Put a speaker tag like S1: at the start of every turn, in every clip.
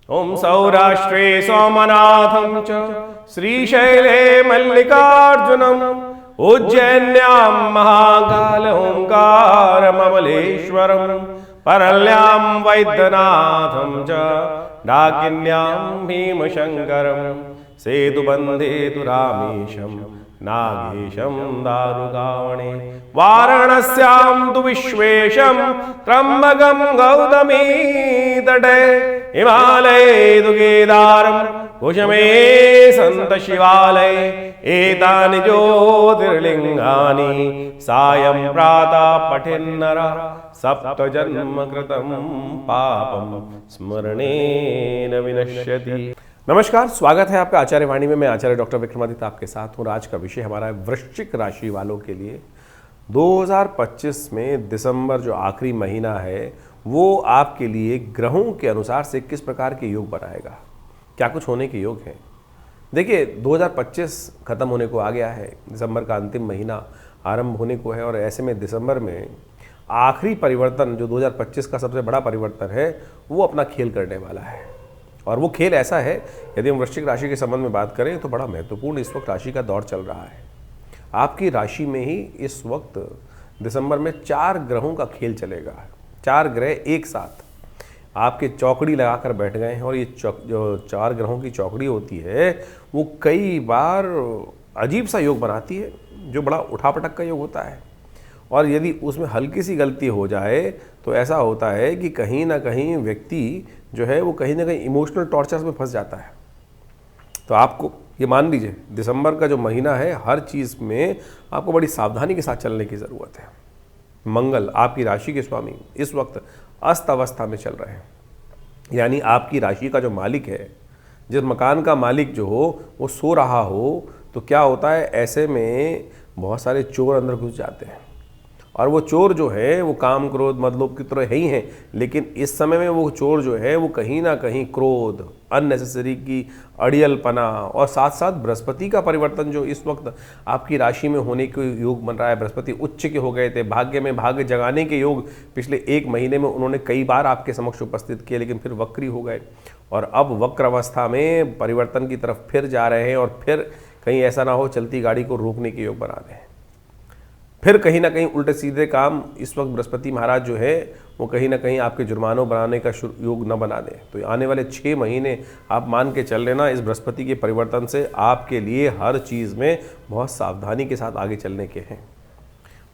S1: ओम सौराष्ट्रे सोमनाथं च श्रीशैले मल्लिकार्जुनम् उज्जैन्यां महाकाल ओंकारममलेश्वरम् परल्यां वैद्यनाथं च डाकिन्यां भीमशङ्करम् सेतुबन्धे तु रामेशं नागेशं दारुकावणे वाराणस्यां तु विश्वेशं त्र्यम्बकं गौतमी तटे हिमालये तु केदारं कुशमे सन्त शिवालये एतानि ज्योतिर्लिङ्गानि सायं प्रातः पठेन्नरः सप्तजन्म कृतं पापं स्मरणेन विनश्यति। नमस्कार, स्वागत है आपका आचार्य वाणी में। मैं आचार्य डॉक्टर विक्रमादित्य आपके साथ हूँ। आज का विषय हमारा है वृश्चिक राशि वालों के लिए 2025 में दिसंबर जो आखिरी महीना है वो आपके लिए ग्रहों के अनुसार से किस प्रकार के योग बनाएगा, क्या कुछ होने के योग हैं। देखिए, 2025 खत्म होने को आ गया है, दिसंबर का अंतिम महीना आरंभ होने को है और ऐसे में दिसंबर में आखिरी परिवर्तन जो 2025 का सबसे बड़ा परिवर्तन है वो अपना खेल करने वाला है। और वो खेल ऐसा है, यदि हम वृश्चिक राशि के संबंध में बात करें तो बड़ा महत्वपूर्ण इस वक्त राशि का दौर चल रहा है। आपकी राशि में ही इस वक्त दिसंबर में 4 ग्रहों का खेल चलेगा। 4 ग्रह एक साथ आपके चौकड़ी लगाकर बैठ गए हैं और ये जो 4 ग्रहों की चौकड़ी होती है वो कई बार अजीब सा योग बनाती है, जो बड़ा उठापटक का योग होता है। और यदि उसमें हल्की सी गलती हो जाए तो ऐसा होता है कि कहीं ना कहीं व्यक्ति जो है वो कहीं ना कहीं इमोशनल टॉर्चर्स में फंस जाता है। तो आपको ये मान लीजिए, दिसंबर का जो महीना है हर चीज़ में आपको बड़ी सावधानी के साथ चलने की ज़रूरत है। मंगल आपकी राशि के स्वामी इस वक्त अस्त अवस्था में चल रहे हैं, यानी आपकी राशि का जो मालिक है, जिस मकान का मालिक जो हो वो सो रहा हो तो क्या होता है, ऐसे में बहुत सारे चोर अंदर घुस जाते हैं। और वो चोर जो है वो काम क्रोध मतलब की तरह है ही हैं, लेकिन इस समय में वो चोर जो है वो कहीं ना कहीं क्रोध, अननेसेसरी की अड़ियलपना और साथ साथ बृहस्पति का परिवर्तन जो इस वक्त आपकी राशि में होने के योग बन रहा है। बृहस्पति उच्च के हो गए थे, भाग्य में भाग्य जगाने के योग पिछले 1 महीने में उन्होंने कई बार आपके समक्ष उपस्थित किए, लेकिन फिर वक्री हो गए और अब वक्र अवस्था में परिवर्तन की तरफ फिर जा रहे हैं। और फिर कहीं ऐसा ना हो चलती गाड़ी को रोकने के योग बना दें, फिर कहीं ना कहीं उल्टे सीधे काम इस वक्त बृहस्पति महाराज जो है वो कहीं ना कहीं आपके जुर्मानों बनाने का योग न बना दें। तो आने वाले 6 महीने आप मान के चल लेना, इस बृहस्पति के परिवर्तन से आपके लिए हर चीज़ में बहुत सावधानी के साथ आगे चलने के हैं।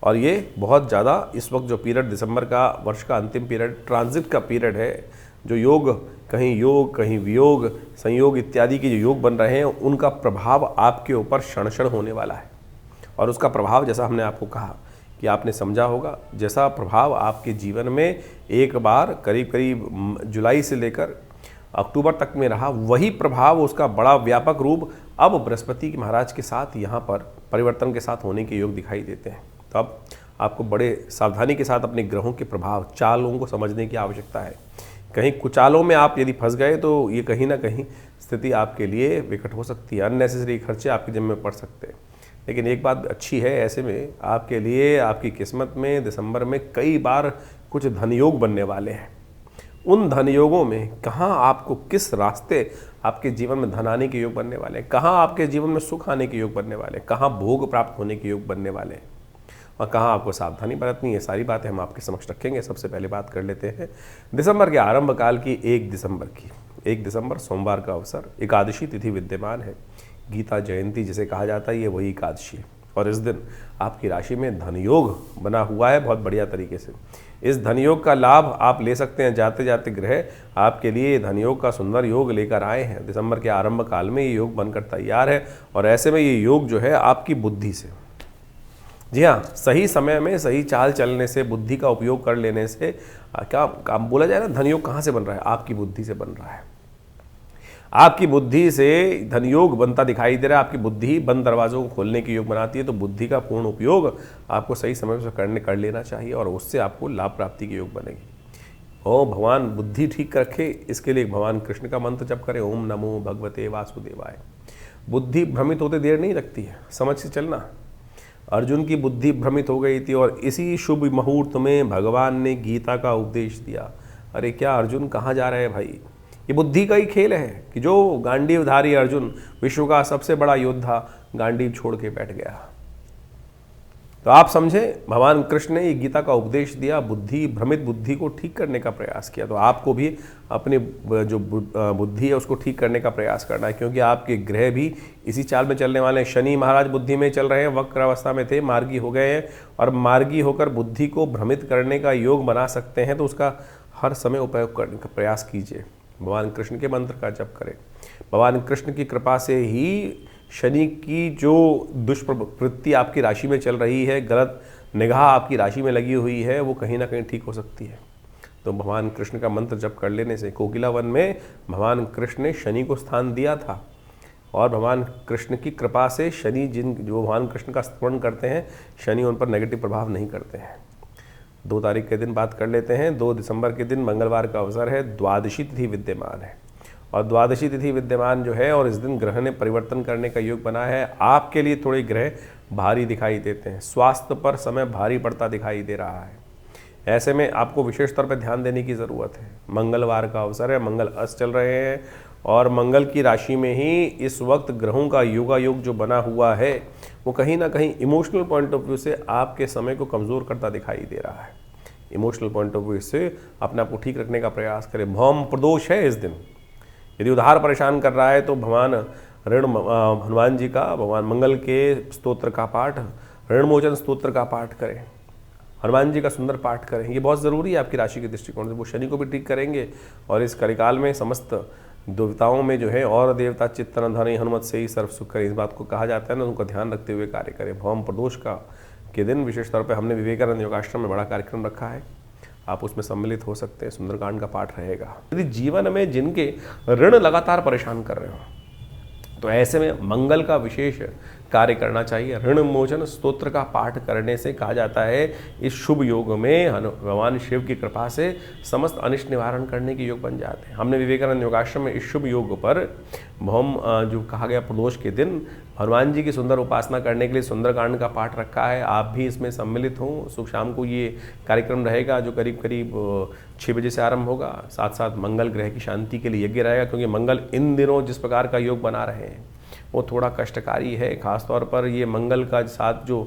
S1: और ये बहुत ज़्यादा इस वक्त जो पीरियड दिसंबर का वर्ष का अंतिम पीरियड ट्रांजिट का पीरियड है, जो योग कहीं वियोग संयोग इत्यादि के जो योग बन रहे हैं उनका प्रभाव आपके ऊपर क्षण क्षण होने वाला है। और उसका प्रभाव, जैसा हमने आपको कहा कि आपने समझा होगा, जैसा प्रभाव आपके जीवन में एक बार करीब जुलाई से लेकर अक्टूबर तक में रहा, वही प्रभाव उसका बड़ा व्यापक रूप अब बृहस्पति महाराज के साथ यहाँ पर परिवर्तन के साथ होने के योग दिखाई देते हैं। तो अब आपको बड़े सावधानी के साथ अपने ग्रहों के प्रभाव चालों को समझने की आवश्यकता है। कहीं कुचालों में आप यदि फंस गए तो ये कहीं ना कहीं स्थिति आपके लिए विकट हो सकती है, अननेसेसरी खर्चे आपके जिम्मे पड़ सकते हैं। लेकिन एक बात अच्छी है, ऐसे में आपके लिए आपकी किस्मत में दिसंबर में कई बार कुछ धनयोग बनने वाले हैं। उन धनयोगों में कहाँ आपको किस रास्ते आपके जीवन में धन आने के योग बनने वाले हैं, कहाँ आपके जीवन में सुख आने के योग बनने वाले हैं, कहाँ भोग प्राप्त होने के योग बनने वाले हैं और कहाँ आपको सावधानी बरतनी है, सारी बातें हम आपके समक्ष रखेंगे। सबसे पहले बात कर लेते हैं दिसंबर के आरंभ काल की 1 दिसंबर की। 1 दिसंबर सोमवार का अवसर, एकादशी तिथि विद्यमान है। गीता जयंती जिसे कहा जाता है ये वही एकादशी है और इस दिन आपकी राशि में धनयोग बना हुआ है बहुत बढ़िया तरीके से। इस धनयोग का लाभ आप ले सकते हैं। जाते जाते ग्रह आपके लिए धनयोग का सुंदर योग लेकर आए हैं। दिसंबर के आरंभ काल में ये योग बनकर तैयार है और ऐसे में ये योग जो है आपकी बुद्धि से, जी हाँ, सही समय में सही चाल चलने से, बुद्धि का उपयोग कर लेने से, क्या काम बोला जाए ना, धनयोग कहाँ से बन रहा है, आपकी बुद्धि से बन रहा है। आपकी बुद्धि से धनयोग बनता दिखाई दे रहा है। आपकी बुद्धि बंद दरवाजों को खोलने की योग बनाती है, तो बुद्धि का पूर्ण उपयोग आपको सही समय से कर लेना चाहिए और उससे आपको लाभ प्राप्ति की योग बनेगी। ओम भगवान बुद्धि ठीक रखे, इसके लिए भगवान कृष्ण का मंत्र जप करें, ओम नमो भगवते वासुदेवाय। बुद्धि भ्रमित होते देर नहीं लगती है, समझ से चलना। अर्जुन की बुद्धि भ्रमित हो गई थी और इसी शुभ मुहूर्त में भगवान ने गीता का उपदेश दिया। अरे क्या अर्जुन कहाँ जा रहे हैं भाई, ये बुद्धि का ही खेल है कि जो गांडीवधारी अर्जुन, विश्व का सबसे बड़ा योद्धा, गांडीव छोड़ के बैठ गया। तो आप समझें, भगवान कृष्ण ने ये गीता का उपदेश दिया, बुद्धि, भ्रमित बुद्धि को ठीक करने का प्रयास किया। तो आपको भी अपनी जो बुद्धि है उसको ठीक करने का प्रयास करना है, क्योंकि आपके ग्रह भी इसी चाल में चलने वाले हैं। शनि महाराज बुद्धि में चल रहे हैं, वक्र अवस्था में थे, मार्गी हो गए हैं, और मार्गी होकर बुद्धि को भ्रमित करने का योग बना सकते हैं। तो उसका हर समय उपयोग करने का प्रयास कीजिए, भगवान कृष्ण के मंत्र का जप करें। भगवान कृष्ण की कृपा से ही शनि की जो दुष्प्रवृत्ति आपकी राशि में चल रही है, गलत निगाह आपकी राशि में लगी हुई है, वो कहीं ना कहीं ठीक हो सकती है। तो भगवान कृष्ण का मंत्र जप कर लेने से, कोकिला वन में भगवान कृष्ण ने शनि को स्थान दिया था, और भगवान कृष्ण की कृपा से शनि, जो भगवान कृष्ण का स्मरण करते हैं, शनि उन पर नेगेटिव प्रभाव नहीं करते हैं। 2 तारीख के दिन बात कर लेते हैं। 2 दिसंबर के दिन मंगलवार का अवसर है, द्वादशी तिथि विद्यमान है, और द्वादशी तिथि विद्यमान जो है, और इस दिन ग्रह ने परिवर्तन करने का योग बना है। आपके लिए थोड़े ग्रह भारी दिखाई देते हैं, स्वास्थ्य पर समय भारी पड़ता दिखाई दे रहा है। ऐसे में आपको विशेष तौर पर ध्यान देने की ज़रूरत है। मंगलवार का अवसर है, मंगल अस्त चल रहे हैं, और मंगल की राशि में ही इस वक्त ग्रहों का योगायोग जो बना हुआ है, वो कहीं ना कहीं इमोशनल पॉइंट ऑफ व्यू से आपके समय को कमज़ोर करता दिखाई दे रहा है। इमोशनल पॉइंट ऑफ व्यू से अपने आप को ठीक रखने का प्रयास करें। भौम प्रदोष है इस दिन, यदि उधार परेशान कर रहा है तो भगवान हनुमान जी का, भगवान मंगल के स्तोत्र का पाठ, ऋणमोचन स्तोत्र का पाठ करें, हनुमान जी का सुंदर पाठ करें। ये बहुत ज़रूरी है आपकी राशि के दृष्टिकोण से। वो शनि को भी ठीक करेंगे, और इस कलिकाल में समस्त देवताओं में जो है, और देवता चित्तन धन हनुमत से ही सर्व सुख करें, इस बात को कहा जाता है ना, उनका ध्यान रखते हुए कार्य करें। भौम प्रदोष के दिन विशेष तौर पर हमने विवेकानंद योगाश्रम में बड़ा कार्यक्रम रखा है, आप उसमें सम्मिलित हो सकते हैं। सुंदरकांड का पाठ रहेगा। यदि जीवन में जिनके ऋण लगातार परेशान कर रहे हो, तो ऐसे में मंगल का विशेष कार्य करना चाहिए। ऋण मोचन स्तोत्र का पाठ करने से कहा जाता है इस शुभ योग में भगवान शिव की कृपा से समस्त अनिष्ट निवारण करने के योग बन जाते हैं। हमने विवेकानंद योगाश्रम में इस शुभ योग पर भौम जो कहा गया प्रदोष के दिन हनुमान जी की सुंदर उपासना करने के लिए सुंदरकांड का पाठ रखा है। आप भी इसमें सम्मिलित हों। सुबह शाम को ये कार्यक्रम रहेगा, जो करीब करीब 6 बजे से आरंभ होगा। साथ साथ मंगल ग्रह की शांति के लिए यज्ञ रहेगा, क्योंकि मंगल इन दिनों जिस प्रकार का योग बना रहे हैं वो थोड़ा कष्टकारी है। खासतौर पर ये मंगल का साथ जो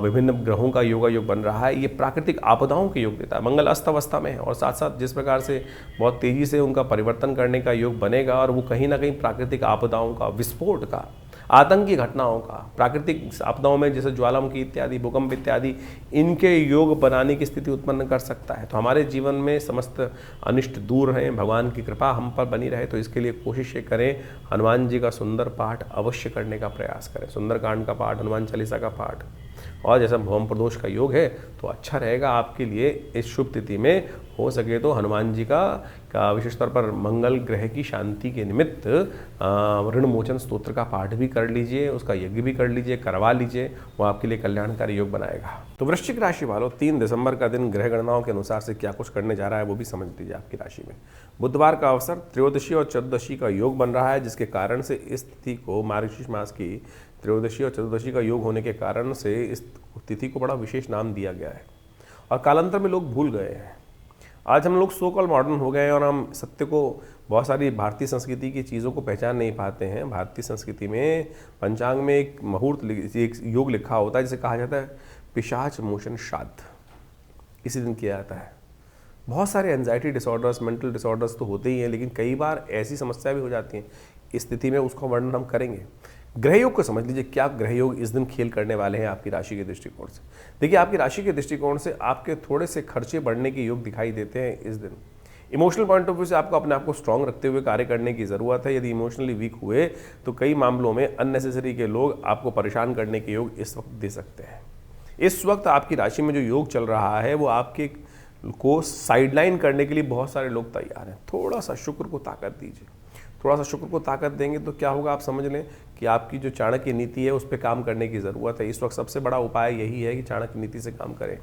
S1: विभिन्न ग्रहों का योग बन रहा है, ये प्राकृतिक आपदाओं के योग देता है। मंगल अस्त अवस्था में है, और साथ साथ जिस प्रकार से बहुत तेज़ी से उनका परिवर्तन करने का योग बनेगा, और वो कहीं ना कहीं प्राकृतिक आपदाओं का, विस्फोट का, आतंकी घटनाओं का, प्राकृतिक आपदाओं में जैसे ज्वालामुखी इत्यादि, भूकंप इत्यादि, इनके योग बनाने की स्थिति उत्पन्न कर सकता है। तो हमारे जीवन में समस्त अनिष्ट दूर रहें, भगवान की कृपा हम पर बनी रहे, तो इसके लिए कोशिश करें हनुमान जी का सुंदर पाठ अवश्य करने का प्रयास करें। सुंदरकांड का पाठ, हनुमान चालीसा का पाठ, और जैसा भौम प्रदोष का योग है तो अच्छा रहेगा आपके लिए। इस शुभ तिथि में हो सके तो हनुमान जी का विशेष तौर पर मंगल ग्रह की शांति के निमित्त ऋण मोचन स्तोत्र का पाठ भी कर लीजिए, उसका यज्ञ भी कर लीजिए, करवा लीजिए, वो आपके लिए कल्याणकारी योग बनाएगा। तो वृश्चिक राशि वालों, 3 दिसंबर का दिन ग्रह गणनाओं के अनुसार से क्या कुछ करने जा रहा है वो भी समझ लीजिए आपकी राशि में। बुधवार का अवसर, त्रयोदशी और चतुर्दशी का योग बन रहा है, जिसके कारण से इस तिथि को मार्गशीर्ष मास की त्रयोदशी और चतुर्दशी का योग होने के कारण से इस तिथि को बड़ा विशेष नाम दिया गया है, और कालांतर में लोग भूल गए हैं। आज हम लोग सो कॉल मॉडर्न हो गए हैं, और हम सत्य को, बहुत सारी भारतीय संस्कृति की चीज़ों को पहचान नहीं पाते हैं। भारतीय संस्कृति में पंचांग में एक मुहूर्त, एक योग लिखा होता है जिसे कहा जाता है पिशाच मोचन श्राद्ध, इसी दिन किया जाता है। बहुत सारे एंजाइटी डिसऑर्डर्स, मेंटल डिसऑर्डर्स तो होते ही हैं, लेकिन कई बार ऐसी समस्या भी हो जाती हैं। इस तिथि में उसका वर्णन हम करेंगे। ग्रह योग को समझ लीजिए, क्या ग्रह योग इस दिन खेल करने वाले हैं आपकी राशि के दृष्टिकोण से। देखिए, आपकी राशि के दृष्टिकोण से आपके थोड़े से खर्चे बढ़ने के योग दिखाई देते हैं इस दिन। इमोशनल पॉइंट ऑफ व्यू से आपको अपने आप को स्ट्रांग रखते हुए कार्य करने की ज़रूरत है। यदि इमोशनली वीक हुए तो कई मामलों में अननेसेसरी के लोग आपको परेशान करने के योग इस वक्त दे सकते हैं। इस वक्त आपकी राशि में जो योग चल रहा है वो आपके को साइडलाइन करने के लिए बहुत सारे लोग तैयार हैं। थोड़ा सा शुक्र को ताकत दीजिए। थोड़ा सा शुक्र को ताकत देंगे तो क्या होगा, आप समझ लें कि आपकी जो चाणक्य नीति है उस पर काम करने की ज़रूरत है। इस वक्त सबसे बड़ा उपाय यही है कि चाणक्य नीति से काम करें।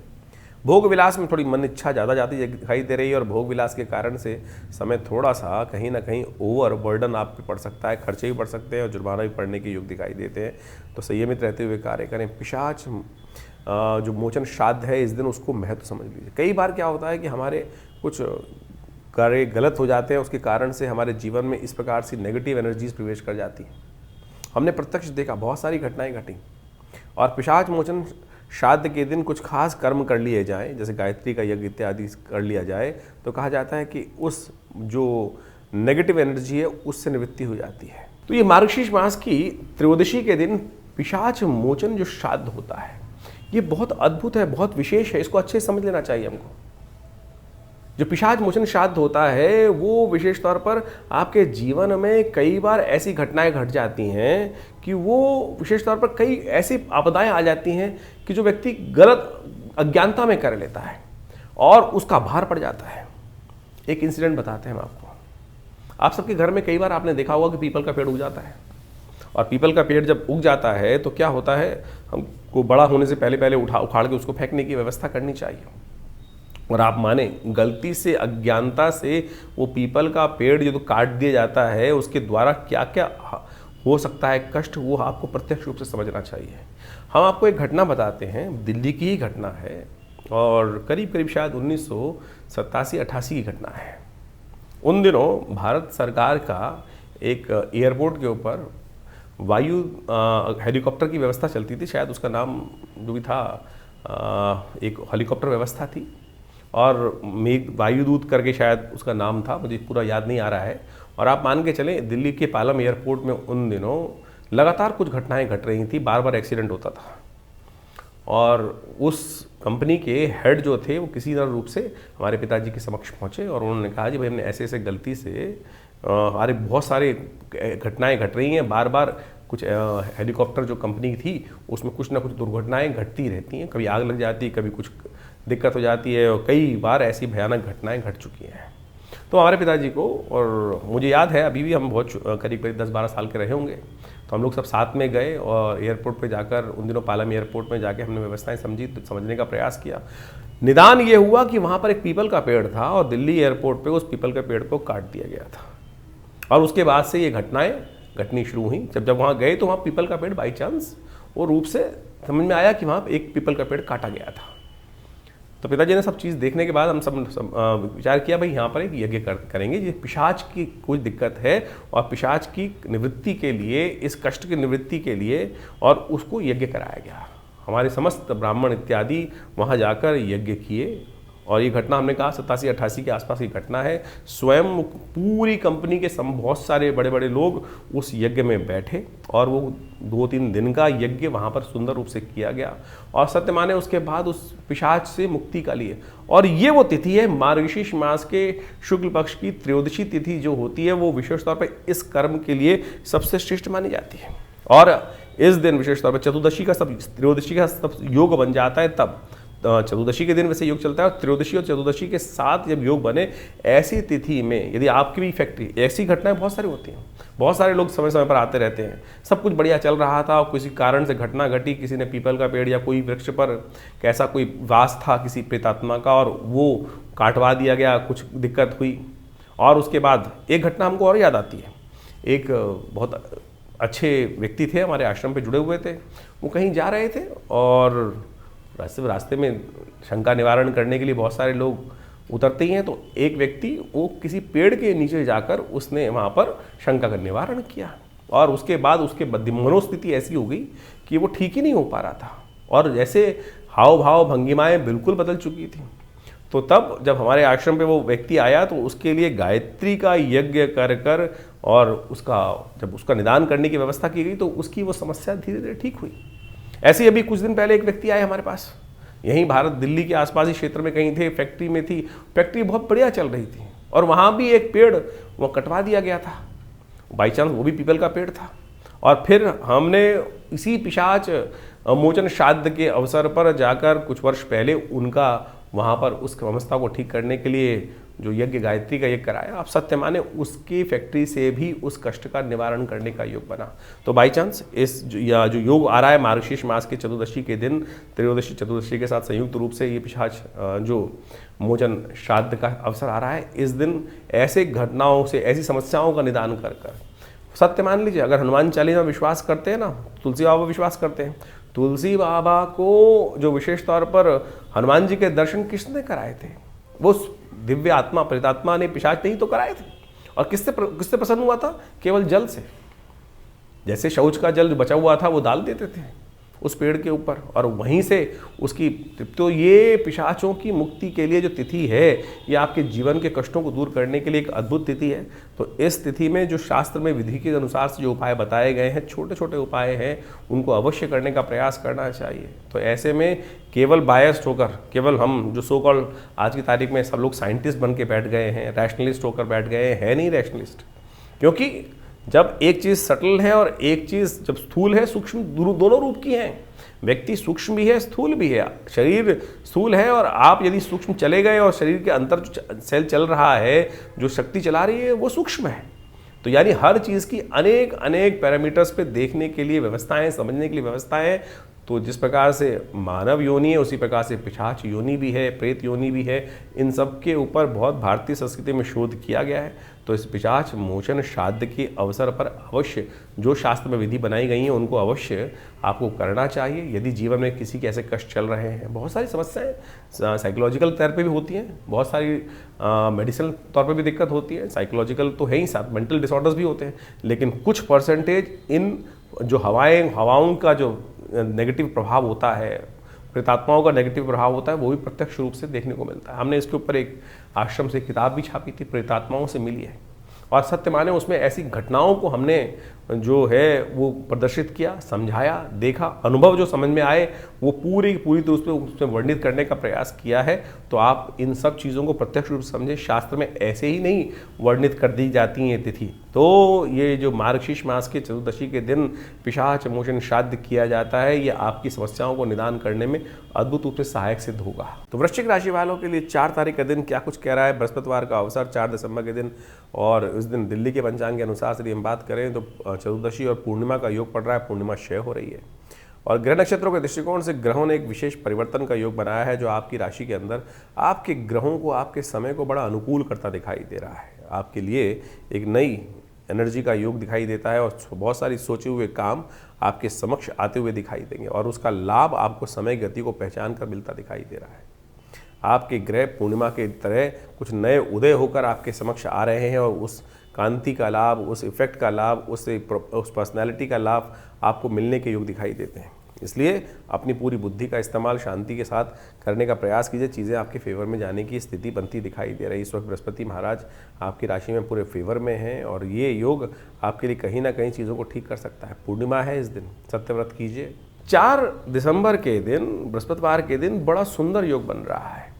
S1: भोग विलास में थोड़ी मन इच्छा ज़्यादा जाती दिखाई दे रही है, और भोग विलास के कारण से समय थोड़ा सा कहीं ना कहीं ओवर बर्डन आप पे पड़ सकता है। खर्चे भी बढ़ सकते हैं और जुर्माना भी पड़ने के योग दिखाई देते हैं। तो संयमित रहते हुए कार्य करें। पिशाच जो मोचन श्राद्ध है इस दिन, उसको महत्व समझ लीजिए। कई बार क्या होता है कि हमारे कुछ कार्य गलत हो जाते हैं, उसके कारण से हमारे जीवन में इस प्रकार से नेगेटिव एनर्जीज प्रवेश कर जाती हैं। हमने प्रत्यक्ष देखा, बहुत सारी घटनाएं घटी। और पिशाच मोचन श्राद्ध के दिन कुछ खास कर्म कर लिए जाएं, जैसे गायत्री का यज्ञ इत्यादि कर लिया जाए, तो कहा जाता है कि उस जो नेगेटिव एनर्जी है उससे निवृत्ति हो जाती है। तो ये मार्गशीर्ष मास की त्रयोदशी के दिन पिशाच मोचन जो श्राद्ध होता है, ये बहुत अद्भुत है, बहुत विशेष है। इसको अच्छे से समझ लेना चाहिए हमको। जो पिशाच मोचन श्राद्ध होता है वो विशेष तौर पर आपके जीवन में कई बार ऐसी घटनाएं घट जाती हैं कि वो विशेष तौर पर कई ऐसी आपदाएं आ जाती हैं कि जो व्यक्ति गलत अज्ञानता में कर लेता है और उसका भार पड़ जाता है। एक इंसिडेंट बताते हैं हम आपको। आप सबके घर में कई बार आपने देखा होगा कि पीपल का पेड़ उग जाता है, और पीपल का पेड़ जब उग जाता है तो क्या होता है, हमको बड़ा होने से पहले पहले उखाड़ के उसको फेंकने की व्यवस्था करनी चाहिए। और आप माने गलती से अज्ञानता से वो पीपल का पेड़ जो काट दिया जाता है, उसके द्वारा क्या क्या हो सकता है कष्ट, वो आपको प्रत्यक्ष रूप से समझना चाहिए। हम आपको एक घटना बताते हैं, दिल्ली की ही घटना है और करीब करीब शायद 1987-88 की घटना है। उन दिनों भारत सरकार का एक एयरपोर्ट के ऊपर वायु हेलीकॉप्टर की व्यवस्था चलती थी, शायद उसका नाम जो भी था एक हेलीकॉप्टर व्यवस्था थी, और मेघ वायुदूत करके शायद उसका नाम था, मुझे पूरा याद नहीं आ रहा है। और आप मान के चलें दिल्ली के पालम एयरपोर्ट में उन दिनों लगातार कुछ घटनाएं घट रही थी, बार बार एक्सीडेंट होता था। और उस कंपनी के हेड जो थे वो किसी तरह रूप से हमारे पिताजी के समक्ष पहुंचे और उन्होंने कहा जी भाई हमने ऐसे ऐसे गलती से हमारे बहुत सारे घटनाएं घट रही हैं, बार बार कुछ हेलीकॉप्टर जो कंपनी थी उसमें कुछ ना कुछ दुर्घटनाएं घटती रहती हैं, कभी आग लग जाती है, कभी कुछ दिक्कत हो जाती है, और कई बार ऐसी भयानक घटनाएं घट चुकी हैं। तो हमारे पिताजी को, और मुझे याद है अभी भी हम बहुत करीब करीब 10-12 साल के रहे होंगे, तो हम लोग सब साथ में गए और एयरपोर्ट पे जाकर उन दिनों पालम एयरपोर्ट में जाके हमने व्यवस्थाएं समझने का प्रयास किया। निदान ये हुआ कि वहाँ पर एक पीपल का पेड़ था और दिल्ली एयरपोर्ट पे उस पीपल के पेड़ को काट दिया गया था, और उसके बाद से ये घटनाएं घटनी शुरू हुई। जब वहाँ गए तो वहाँ पीपल का पेड़ बाई चांस वो रूप से समझ में आया कि वहाँ एक पीपल का पेड़ काटा गया था। तो पिताजी ने सब चीज़ देखने के बाद हम सब विचार किया भाई यहाँ पर एक यज्ञ करेंगे, ये पिशाच की कुछ दिक्कत है और पिशाच की निवृत्ति के लिए, इस कष्ट की निवृत्ति के लिए, और उसको यज्ञ कराया गया। हमारे समस्त ब्राह्मण इत्यादि वहाँ जाकर यज्ञ किए, और ये घटना हमने कहा 87-88 के आसपास की घटना है। स्वयं पूरी कंपनी के बहुत सारे बड़े बड़े लोग उस यज्ञ में बैठे और वो 2-3 दिन का यज्ञ वहाँ पर सुंदर रूप से किया गया, और सत्य माने उसके बाद उस पिशाच से मुक्ति का लिए। और ये वो तिथि है मार्गशीर्ष मास के शुक्ल पक्ष की त्रयोदशी तिथि जो होती है, वो विशेष तौर पर इस कर्म के लिए सबसे श्रेष्ठ मानी जाती है। और इस दिन विशेष तौर पर चतुर्दशी का त्रयोदशी का सब योग बन जाता है। तब चतुर्दशी के दिन वैसे योग चलता है, और त्रयोदशी और चतुर्दशी के साथ जब योग बने, ऐसी तिथि में यदि आपकी भी फैक्ट्री, ऐसी घटनाएं बहुत सारी होती हैं, बहुत सारे लोग समय समय पर आते रहते हैं, सब कुछ बढ़िया चल रहा था और किसी कारण से घटना घटी, किसी ने पीपल का पेड़ या कोई वृक्ष पर कैसा कोई वास था किसी प्रेतात्मा का और वो काटवा दिया गया, कुछ दिक्कत हुई। और उसके बाद एक घटना हमको और याद आती है। एक बहुत अच्छे व्यक्ति थे, हमारे आश्रम पे जुड़े हुए थे, वो कहीं जा रहे थे और रास्ते में शंका निवारण करने के लिए बहुत सारे लोग उतरते ही हैं। तो एक व्यक्ति वो किसी पेड़ के नीचे जाकर उसने वहाँ पर शंका का निवारण किया, और उसके बाद उसके मनोस्थिति ऐसी हो गई कि वो ठीक ही नहीं हो पा रहा था, और जैसे हाव भाव भंगिमाएँ बिल्कुल बदल चुकी थी। तो तब जब हमारे आश्रम पे वो व्यक्ति आया तो उसके लिए गायत्री का यज्ञ कर और जब उसका निदान करने की व्यवस्था की गई तो उसकी वो समस्या धीरे धीरे ठीक हुई। ऐसे ही अभी कुछ दिन पहले एक व्यक्ति आए हमारे पास, यहीं भारत दिल्ली के आसपास ही क्षेत्र में कहीं थे, फैक्ट्री में थी, फैक्ट्री बहुत बढ़िया चल रही थी, और वहाँ भी एक पेड़ वो कटवा दिया गया था, बाई चांस वो भी पीपल का पेड़ था। और फिर हमने इसी पिशाच मोचन श्राद्ध के अवसर पर जाकर कुछ वर्ष पहले उनका वहाँ पर उस समस्या को ठीक करने के लिए जो यज्ञ गायत्री का यज्ञ कराया, आप सत्य माने उसकी फैक्ट्री से भी उस कष्ट का निवारण करने का योग बना। तो बाई चांस इस जो योग आ रहा है मार्गशीर्ष मास के चतुर्दशी के दिन, त्रयोदशी चतुर्दशी के साथ संयुक्त रूप से ये पिशाच जो मोचन श्राद्ध का अवसर आ रहा है, इस दिन ऐसे घटनाओं से, ऐसी समस्याओं का निदान कर सत्य मान लीजिए। अगर हनुमान चालीसा में विश्वास करते हैं ना, तुलसी बाबा विश्वास करते हैं, तुलसी बाबा को जो विशेष तौर पर हनुमान जी के दर्शन किसने कराए थे, वो दिव्य आत्मा प्रेतात्मा ने पिशाच नहीं तो कराए थे। और किससे प्रसन्न हुआ था? केवल जल से। जैसे शौच का जल बचा हुआ था वो डाल देते थे उस पेड़ के ऊपर और वहीं से उसकी। तो ये पिशाचों की मुक्ति के लिए जो तिथि है, ये आपके जीवन के कष्टों को दूर करने के लिए एक अद्भुत तिथि है। तो इस तिथि में जो शास्त्र में विधि के अनुसार से जो उपाय बताए गए हैं, छोटे छोटे उपाय हैं, उनको अवश्य करने का प्रयास करना चाहिए। तो ऐसे में केवल बायस्ड होकर, केवल हम जो सो कॉल्ड आज की तारीख में सब लोग साइंटिस्ट बन के बैठ गए हैं, रैशनलिस्ट होकर बैठ गए हैं, नहीं रैशनलिस्ट। क्योंकि जब एक चीज़ सटल है और एक चीज़ जब स्थूल है, सूक्ष्म, दोनों रूप की हैं। व्यक्ति सूक्ष्म भी है, स्थूल भी है। शरीर स्थूल है और आप यदि सूक्ष्म चले गए और शरीर के अंदर जो सेल चल रहा है, जो शक्ति चला रही है, वो सूक्ष्म है। तो यानी हर चीज़ की अनेक अनेक पैरामीटर्स पे देखने के लिए व्यवस्थाएं, समझने के लिए व्यवस्थाएं। तो जिस प्रकार से मानव योनि है, उसी प्रकार से पिशाच योनि भी है, प्रेत योनि भी है। इन सब के ऊपर बहुत भारतीय संस्कृति में शोध किया गया है। तो इस पिशाच मोचन श्राद्ध के अवसर पर अवश्य जो शास्त्र में विधि बनाई गई हैं, उनको अवश्य आपको करना चाहिए। यदि जीवन में किसी के ऐसे कष्ट चल रहे हैं, बहुत सारी समस्याएं साइकोलॉजिकल तौर पे भी होती हैं, बहुत सारी मेडिसिनल तौर पे भी दिक्कत होती है। साइकोलॉजिकल तो है ही, साथ मेंटल डिसऑर्डर्स भी होते हैं, लेकिन कुछ परसेंटेज इन जो हवाओं का जो नेगेटिव प्रभाव होता है, प्रेतात्माओं का नेगेटिव प्रभाव होता है, वो भी प्रत्यक्ष रूप से देखने को मिलता है। हमने इसके ऊपर एक आश्रम से किताब भी छापी थी, प्रेतात्माओं से मिली है। और सत्य माने उसमें ऐसी घटनाओं को हमने जो है वो प्रदर्शित किया, समझाया, देखा, अनुभव जो समझ में आए वो पूरी तो उसमें वर्णित करने का प्रयास किया है। तो आप इन सब चीज़ों को प्रत्यक्ष रूप से समझें। शास्त्र में ऐसे ही नहीं वर्णित कर दी जाती हैं तिथि। तो ये जो मार्गशीर्ष मास के चतुर्दशी के दिन पिशाच मोचन श्राद्ध किया जाता है, ये आपकी समस्याओं को निदान करने में अद्भुत रूप से सहायक सिद्ध होगा। तो वृश्चिक राशि वालों के लिए 4 तारीख का दिन क्या कुछ कह रहा है। बृहस्पतिवार का अवसर 4 दिसंबर के दिन, और इस दिन दिल्ली के पंचांग के अनुसार यदि हम बात करें तो चतुर्दशी और पूर्णिमा का योग पड़ रहा है, पूर्णिमा क्षय हो रही है। और ग्रह नक्षत्रों के दृष्टिकोण से ग्रहों ने एक विशेष परिवर्तन का योग बनाया है, जो आपकी राशि के अंदर आपके ग्रहों को, आपके समय को बड़ा अनुकूल करता दिखाई दे रहा है। आपके लिए एक नई एनर्जी का योग दिखाई देता है और बहुत सारी सोचे हुए काम आपके समक्ष आते हुए दिखाई देंगे, और उसका लाभ आपको समय गति को पहचान कर मिलता दिखाई दे रहा है। आपके ग्रह पूर्णिमा के तरह कुछ नए उदय होकर आपके समक्ष आ रहे हैं, और उस कांति का लाभ, उस इफेक्ट का लाभ, उस पर्सनैलिटी का लाभ आपको मिलने के योग दिखाई देते हैं। इसलिए अपनी पूरी बुद्धि का इस्तेमाल शांति के साथ करने का प्रयास कीजिए। चीज़ें आपके फेवर में जाने की स्थिति बनती दिखाई दे रही है। इस वक्त बृहस्पति महाराज आपकी राशि में पूरे फेवर में हैं, और ये योग आपके लिए कहीं ना कहीं चीज़ों को ठीक कर सकता है। पूर्णिमा है इस दिन, सत्यव्रत कीजिए। 4 दिसंबर के दिन, बृहस्पतिवार के दिन, बड़ा सुंदर योग बन रहा है।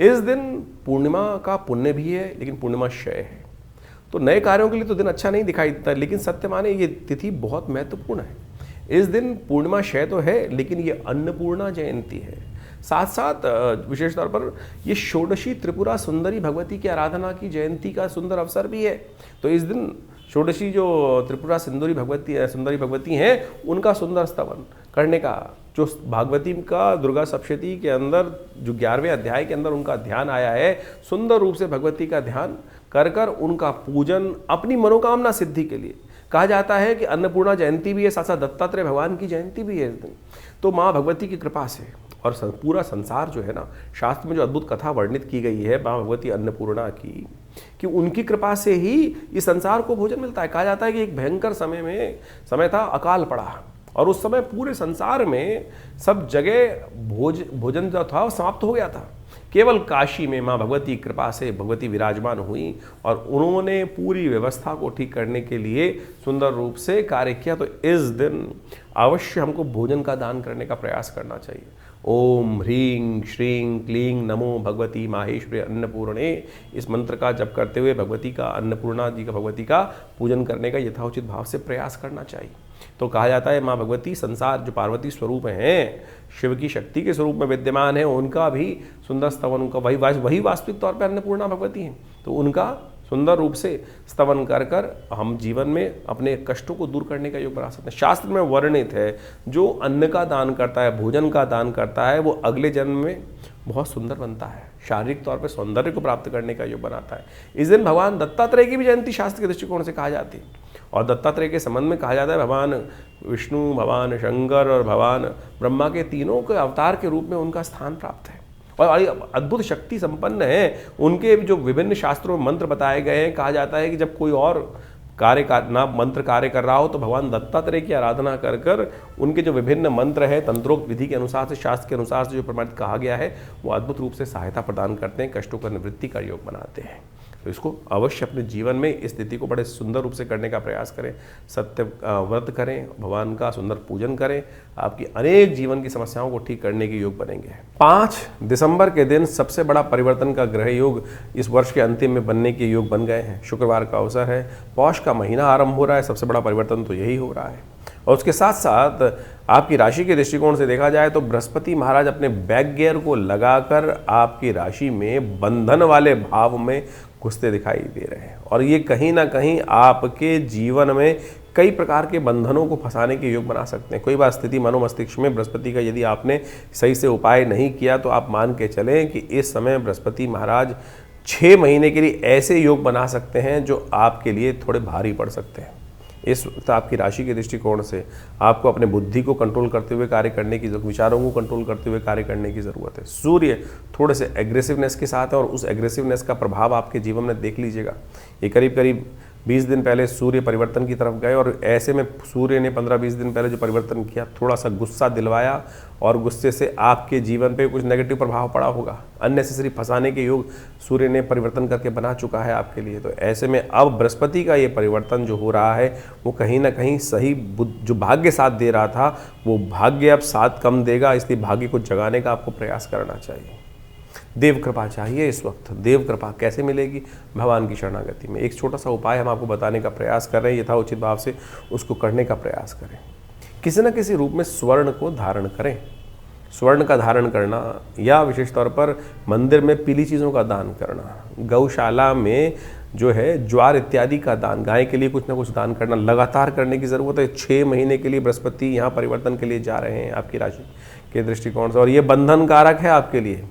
S1: इस दिन पूर्णिमा का पुण्य भी है, लेकिन पूर्णिमा क्षय है। तो नए कार्यों के लिए तो दिन अच्छा नहीं दिखाई देता, लेकिन सत्य माने ये तिथि बहुत महत्वपूर्ण है। इस दिन पूर्णिमा क्षय तो है, लेकिन ये अन्नपूर्णा जयंती है। साथ साथ विशेष तौर पर ये षोडशी त्रिपुरा सुंदरी भगवती की आराधना की जयंती का सुंदर अवसर भी है। तो इस दिन षोडशी जो त्रिपुरा सुंदरी भगवती हैं, उनका सुंदर स्तवन करने का, जो भागवती का दुर्गा सप्तशती के अंदर जो 11वें अध्याय के अंदर उनका ध्यान आया है, सुंदर रूप से भगवती का ध्यान कर उनका पूजन अपनी मनोकामना सिद्धि के लिए। कहा जाता है कि अन्नपूर्णा जयंती भी है, साथ साथ दत्तात्रेय भगवान की जयंती भी है इस दिन। तो माँ भगवती की कृपा से, और पूरा संसार जो है ना, शास्त्र में जो अद्भुत कथा वर्णित की गई है माँ भगवती अन्नपूर्णा की, कि उनकी कृपा से ही इस संसार को भोजन मिलता है। कहा जाता है कि एक भयंकर समय था, अकाल पड़ा, और उस समय पूरे संसार में सब जगह भोजन जो था वो समाप्त हो गया था। केवल काशी में माँ भगवती कृपा से भगवती विराजमान हुई, और उन्होंने पूरी व्यवस्था को ठीक करने के लिए सुंदर रूप से कार्य किया। तो इस दिन अवश्य हमको भोजन का दान करने का प्रयास करना चाहिए। ओम ह्रीं श्रीं क्लीं नमो भगवती माहेश्वरी अन्नपूर्णे, इस मंत्र का जप करते हुए भगवती का, अन्नपूर्णा जी का, भगवती का पूजन करने का यथाउचित भाव से प्रयास करना चाहिए। तो कहा जाता है माँ भगवती संसार जो पार्वती स्वरूप हैं, शिव की शक्ति के स्वरूप में विद्यमान है, उनका भी सुंदर स्तवन, उनका वही वास्तविक तौर पर अन्नपूर्णा भगवती हैं। तो उनका सुंदर रूप से स्तवन कर हम जीवन में अपने कष्टों को दूर करने का योग बना सकते हैं। शास्त्र में वर्णित है, जो अन्न का दान करता है, भोजन का दान करता है, वो अगले जन्म में बहुत सुंदर बनता है, शारीरिक तौर पर सौंदर्य को प्राप्त करने का योग बनाता है। इस दिन भगवान दत्तात्रेय की भी जयंती शास्त्र के दृष्टिकोण से कहा जाती है, और दत्तात्रेय के संबंध में कहा जाता है भगवान विष्णु, भगवान शंकर और भगवान ब्रह्मा के तीनों के अवतार के रूप में उनका स्थान प्राप्त है। और अद्भुत शक्ति संपन्न है। उनके जो विभिन्न शास्त्रों में मंत्र बताए गए हैं, कहा जाता है कि जब कोई और मंत्र कार्य कर रहा हो तो भगवान दत्तात्रेय की आराधना कर कर उनके जो विभिन्न मंत्र है तंत्रोक्त विधि के अनुसार से, शास्त्र के अनुसार से जो प्रमाणित कहा गया है, वो अद्भुत रूप से सहायता प्रदान करते हैं, कष्टों का निवृत्ति का योग बनाते हैं। तो इसको अवश्य अपने जीवन में इस स्थिति को बड़े सुंदर रूप से करने का प्रयास करें। सत्य व्रत करें, भगवान का सुंदर पूजन करें, आपकी अनेक जीवन की समस्याओं को ठीक करने के योग बनेंगे। 5 दिसंबर के दिन सबसे बड़ा परिवर्तन का ग्रह योग इस वर्ष के अंतिम में बनने के योग बन गए हैं। शुक्रवार का अवसर है, पौष का महीना आरंभ हो रहा है, सबसे बड़ा परिवर्तन तो यही हो रहा है। और उसके साथ साथ आपकी राशि के दृष्टिकोण से देखा जाए तो बृहस्पति महाराज अपने बैक गियर को लगाकर आपकी राशि में बंधन वाले भाव में घुसते दिखाई दे रहे हैं, और ये कहीं ना कहीं आपके जीवन में कई प्रकार के बंधनों को फंसाने के योग बना सकते हैं। कोई बात स्थिति मनोमस्तिष्क में बृहस्पति का यदि आपने सही से उपाय नहीं किया तो आप मान के चलें कि इस समय बृहस्पति महाराज 6 महीने के लिए ऐसे योग बना सकते हैं जो आपके लिए थोड़े भारी पड़ सकते हैं। इस वक्त आपकी राशि के दृष्टिकोण से आपको अपने बुद्धि को कंट्रोल करते हुए कार्य करने की, विचारों को कंट्रोल करते हुए कार्य करने की ज़रूरत है। सूर्य थोड़े से एग्रेसिवनेस के साथ है और उस एग्रेसिवनेस का प्रभाव आपके जीवन में देख लीजिएगा। ये करीब करीब 20 दिन पहले सूर्य परिवर्तन की तरफ गए, और ऐसे में सूर्य ने 15-20 दिन पहले जो परिवर्तन किया, थोड़ा सा गुस्सा दिलवाया, और गुस्से से आपके जीवन पे कुछ नेगेटिव प्रभाव पड़ा होगा। अननेसेसरी फंसाने के योग सूर्य ने परिवर्तन करके बना चुका है आपके लिए। तो ऐसे में अब बृहस्पति का ये परिवर्तन जो हो रहा है वो कहीं ना कहीं सही जो भाग्य साथ दे रहा था वो भाग्य अब साथ कम देगा, इसलिए भाग्य को जगाने का आपको प्रयास करना चाहिए। देव कृपा चाहिए इस वक्त। देव कृपा कैसे मिलेगी? भगवान की शरणागति में। एक छोटा सा उपाय हम आपको बताने का प्रयास कर रहे हैं, यथाउचित भाव से उसको करने का प्रयास करें। किसी न किसी रूप में स्वर्ण को धारण करें। स्वर्ण का धारण करना, या विशेष तौर पर मंदिर में पीली चीज़ों का दान करना, गौशाला में जो है ज्वार इत्यादि का दान, गाय के लिए कुछ ना कुछ दान करना लगातार करने की ज़रूरत है। 6 महीने के लिए बृहस्पति यहाँ परिवर्तन के लिए जा रहे हैं आपकी राशि के दृष्टिकोण से, और ये बंधन कारक है आपके लिए।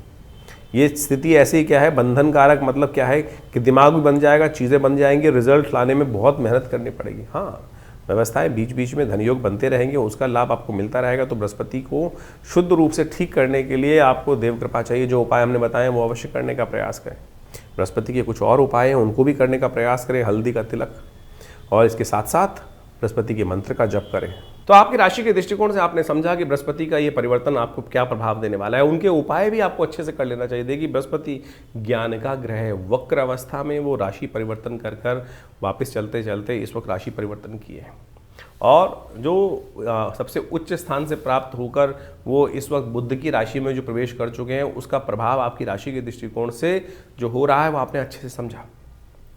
S1: ये स्थिति ऐसे ही क्या है, बंधन कारक मतलब क्या है कि दिमाग भी बन जाएगा, चीज़ें बन जाएंगी, रिजल्ट लाने में बहुत मेहनत करनी पड़ेगी। हाँ, व्यवस्थाएं बीच बीच में धनयोग बनते रहेंगे, उसका लाभ आपको मिलता रहेगा। तो बृहस्पति को शुद्ध रूप से ठीक करने के लिए आपको देव कृपा चाहिए। जो उपाय हमने बताए वो अवश्य करने का प्रयास करें। बृहस्पति के कुछ और उपाय हैं, उनको भी करने का प्रयास करें। हल्दी का तिलक, और इसके साथ साथ बृहस्पति के मंत्र का जप करें। तो आपकी राशि के दृष्टिकोण से आपने समझा कि बृहस्पति का ये परिवर्तन आपको क्या प्रभाव देने वाला है। उनके उपाय भी आपको अच्छे से कर लेना चाहिए। देखिए, बृहस्पति ज्ञान का ग्रह है, वक्र अवस्था में वो राशि परिवर्तन कर कर वापस चलते चलते इस वक्त राशि परिवर्तन किए हैं, और जो सबसे उच्च स्थान से प्राप्त होकर वो इस वक्त बुध की राशि में जो प्रवेश कर चुके हैं, उसका प्रभाव आपकी राशि के दृष्टिकोण से जो हो रहा है वो आपने अच्छे से समझा।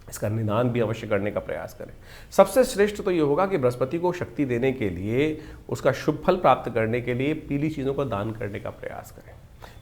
S1: इसका निदान भी अवश्य करने का प्रयास करें। सबसे श्रेष्ठ तो ये होगा कि बृहस्पति को शक्ति देने के लिए, उसका शुभ फल प्राप्त करने के लिए पीली चीज़ों का दान करने का प्रयास करें।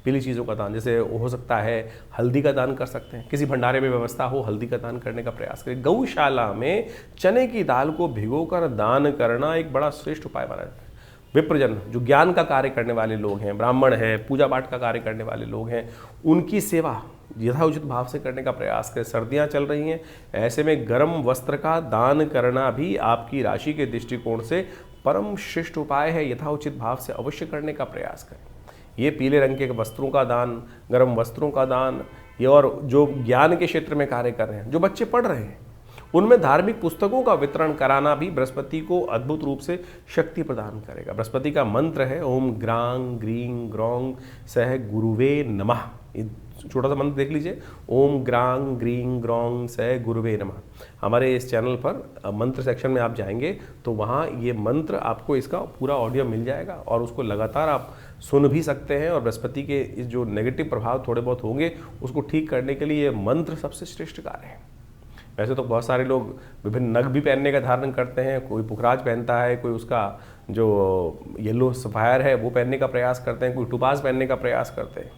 S1: पीली चीज़ों का दान, जैसे हो सकता है हल्दी का दान कर सकते हैं, किसी भंडारे में व्यवस्था हो हल्दी का दान करने का प्रयास करें। गौशाला में चने की दाल को भिगोकर दान करना एक बड़ा श्रेष्ठ उपाय माना जाता है। विप्रजन, जो ज्ञान का कार्य करने वाले लोग हैं, ब्राह्मण हैं, पूजा पाठ का कार्य करने वाले लोग हैं, उनकी सेवा यथाउचित भाव से करने का प्रयास करें। सर्दियां चल रही हैं, ऐसे में गर्म वस्त्र का दान करना भी आपकी राशि के दृष्टिकोण से परम श्रेष्ठ उपाय है। यथाउचित भाव से अवश्य करने का प्रयास करें। ये पीले रंग के वस्त्रों का दान, गर्म वस्त्रों का दान, ये और जो ज्ञान के क्षेत्र में कार्य कर रहे हैं, जो बच्चे पढ़ रहे हैं, उनमें धार्मिक पुस्तकों का वितरण कराना भी बृहस्पति को अद्भुत रूप से शक्ति प्रदान करेगा। बृहस्पति का मंत्र है ओम ग्रांग ग्रीं ग्रौंग सह गुरुवे नमः। ये छोटा सा मंत्र देख लीजिए, ओम ग्रांग ग्रीं ग्रौंग सह गुरुवे नमः। हमारे इस चैनल पर मंत्र सेक्शन में आप जाएंगे तो वहाँ ये मंत्र आपको इसका पूरा ऑडियो मिल जाएगा, और उसको लगातार आप सुन भी सकते हैं। और बृहस्पति के इस जो नेगेटिव प्रभाव थोड़े बहुत होंगे उसको ठीक करने के लिए ये मंत्र सबसे श्रेष्ठ कार्य है। वैसे तो बहुत सारे लोग विभिन्न नग भी पहनने का धारण करते हैं, कोई पुखराज पहनता है, कोई उसका जो येलो सफायर है वो पहनने का प्रयास करते हैं, कोई टुपास पहनने का प्रयास करते हैं।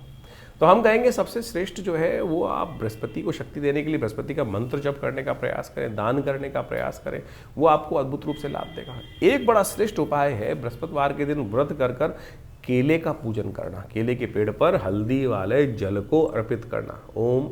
S1: तो हम कहेंगे सबसे श्रेष्ठ जो है वो आप बृहस्पति को शक्ति देने के लिए बृहस्पति का मंत्र जप करने का प्रयास करें, दान करने का प्रयास करें, वो आपको अद्भुत रूप से लाभ देगा। एक बड़ा श्रेष्ठ उपाय है बृहस्पतिवार के दिन व्रत कर कर केले का पूजन करना, केले के पेड़ पर हल्दी वाले जल को अर्पित करना। ओम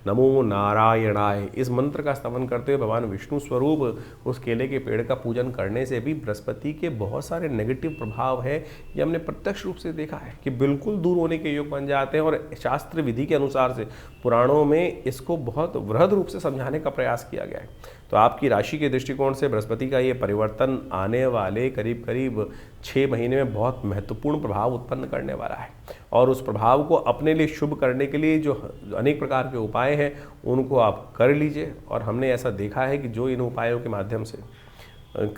S1: नमो नारायणाय। इस मंत्र का स्तवन करते हुए भगवान विष्णु स्वरूप उस केले के पेड़ का पूजन करने से भी बृहस्पति के बहुत सारे नेगेटिव प्रभाव है, ये हमने प्रत्यक्ष रूप से देखा है कि बिल्कुल दूर होने के योग बन जाते हैं। और शास्त्र विधि के अनुसार से पुराणों में इसको बहुत वृहद रूप से समझाने का प्रयास किया गया है। तो आपकी राशि के दृष्टिकोण से बृहस्पति का ये परिवर्तन आने वाले करीब करीब 6 महीने में बहुत महत्वपूर्ण प्रभाव उत्पन्न करने वाला है। और उस प्रभाव को अपने लिए शुभ करने के लिए जो अनेक प्रकार के उपाय हैं उनको आप कर लीजिए। और हमने ऐसा देखा है कि जो इन उपायों के माध्यम से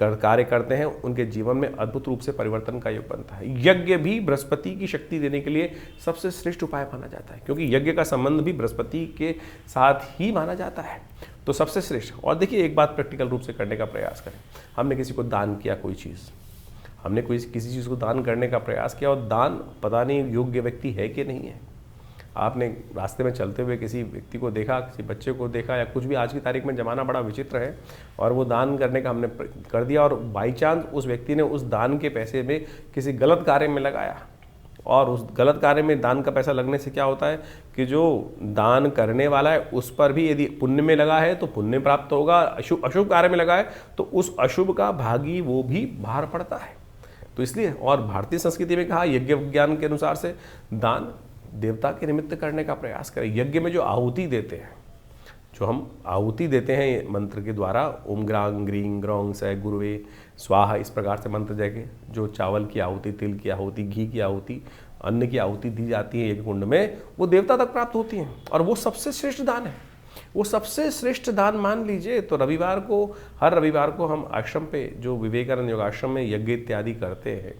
S1: कार्य करते हैं उनके जीवन में अद्भुत रूप से परिवर्तन का योग बनता है। यज्ञ भी बृहस्पति की शक्ति देने के लिए सबसे श्रेष्ठ उपाय माना जाता है, क्योंकि यज्ञ का संबंध भी बृहस्पति के साथ ही माना जाता है। तो सबसे श्रेष्ठ। और देखिए, एक बात प्रैक्टिकल रूप से करने का प्रयास करें। हमने किसी को दान किया, कोई चीज़ हमने किसी चीज़ को दान करने का प्रयास किया, और दान पता नहीं योग्य व्यक्ति है कि नहीं है। आपने रास्ते में चलते हुए किसी व्यक्ति को देखा, किसी बच्चे को देखा या कुछ भी, आज की तारीख में ज़माना बड़ा विचित्र है, और वो दान करने का हमने कर दिया, और बाई चांस उस व्यक्ति ने उस दान के पैसे में किसी गलत कार्य में लगाया, और उस गलत कार्य में दान का पैसा लगने से क्या होता है कि जो दान करने वाला है उस पर भी यदि पुण्य में लगा है तो पुण्य प्राप्त होगा, अशुभ कार्य में लगा है तो उस अशुभ का भागी वो भी भार पड़ता है। तो इसलिए, और भारतीय संस्कृति में कहा यज्ञ विज्ञान के अनुसार से दान देवता के निमित्त करने का प्रयास करें। यज्ञ में जो आहुति देते हैं, जो हम आहुति देते हैं मंत्र के द्वारा, ओम ग्रांग ग्रीं ग्रौंग स गुरुवे स्वाहा, इस प्रकार से मंत्र जगह जो चावल की आहुति, तिल की आहुति, घी की आहुति, अन्न की आहुति दी जाती है यज्ञ कुंड में, वो देवता तक प्राप्त होती हैं। और वो सबसे श्रेष्ठ दान है, वो सबसे श्रेष्ठ दान मान लीजिए। तो रविवार को, हर रविवार को हम आश्रम पे जो विवेकानंद योगाश्रम में यज्ञ इत्यादि करते हैं,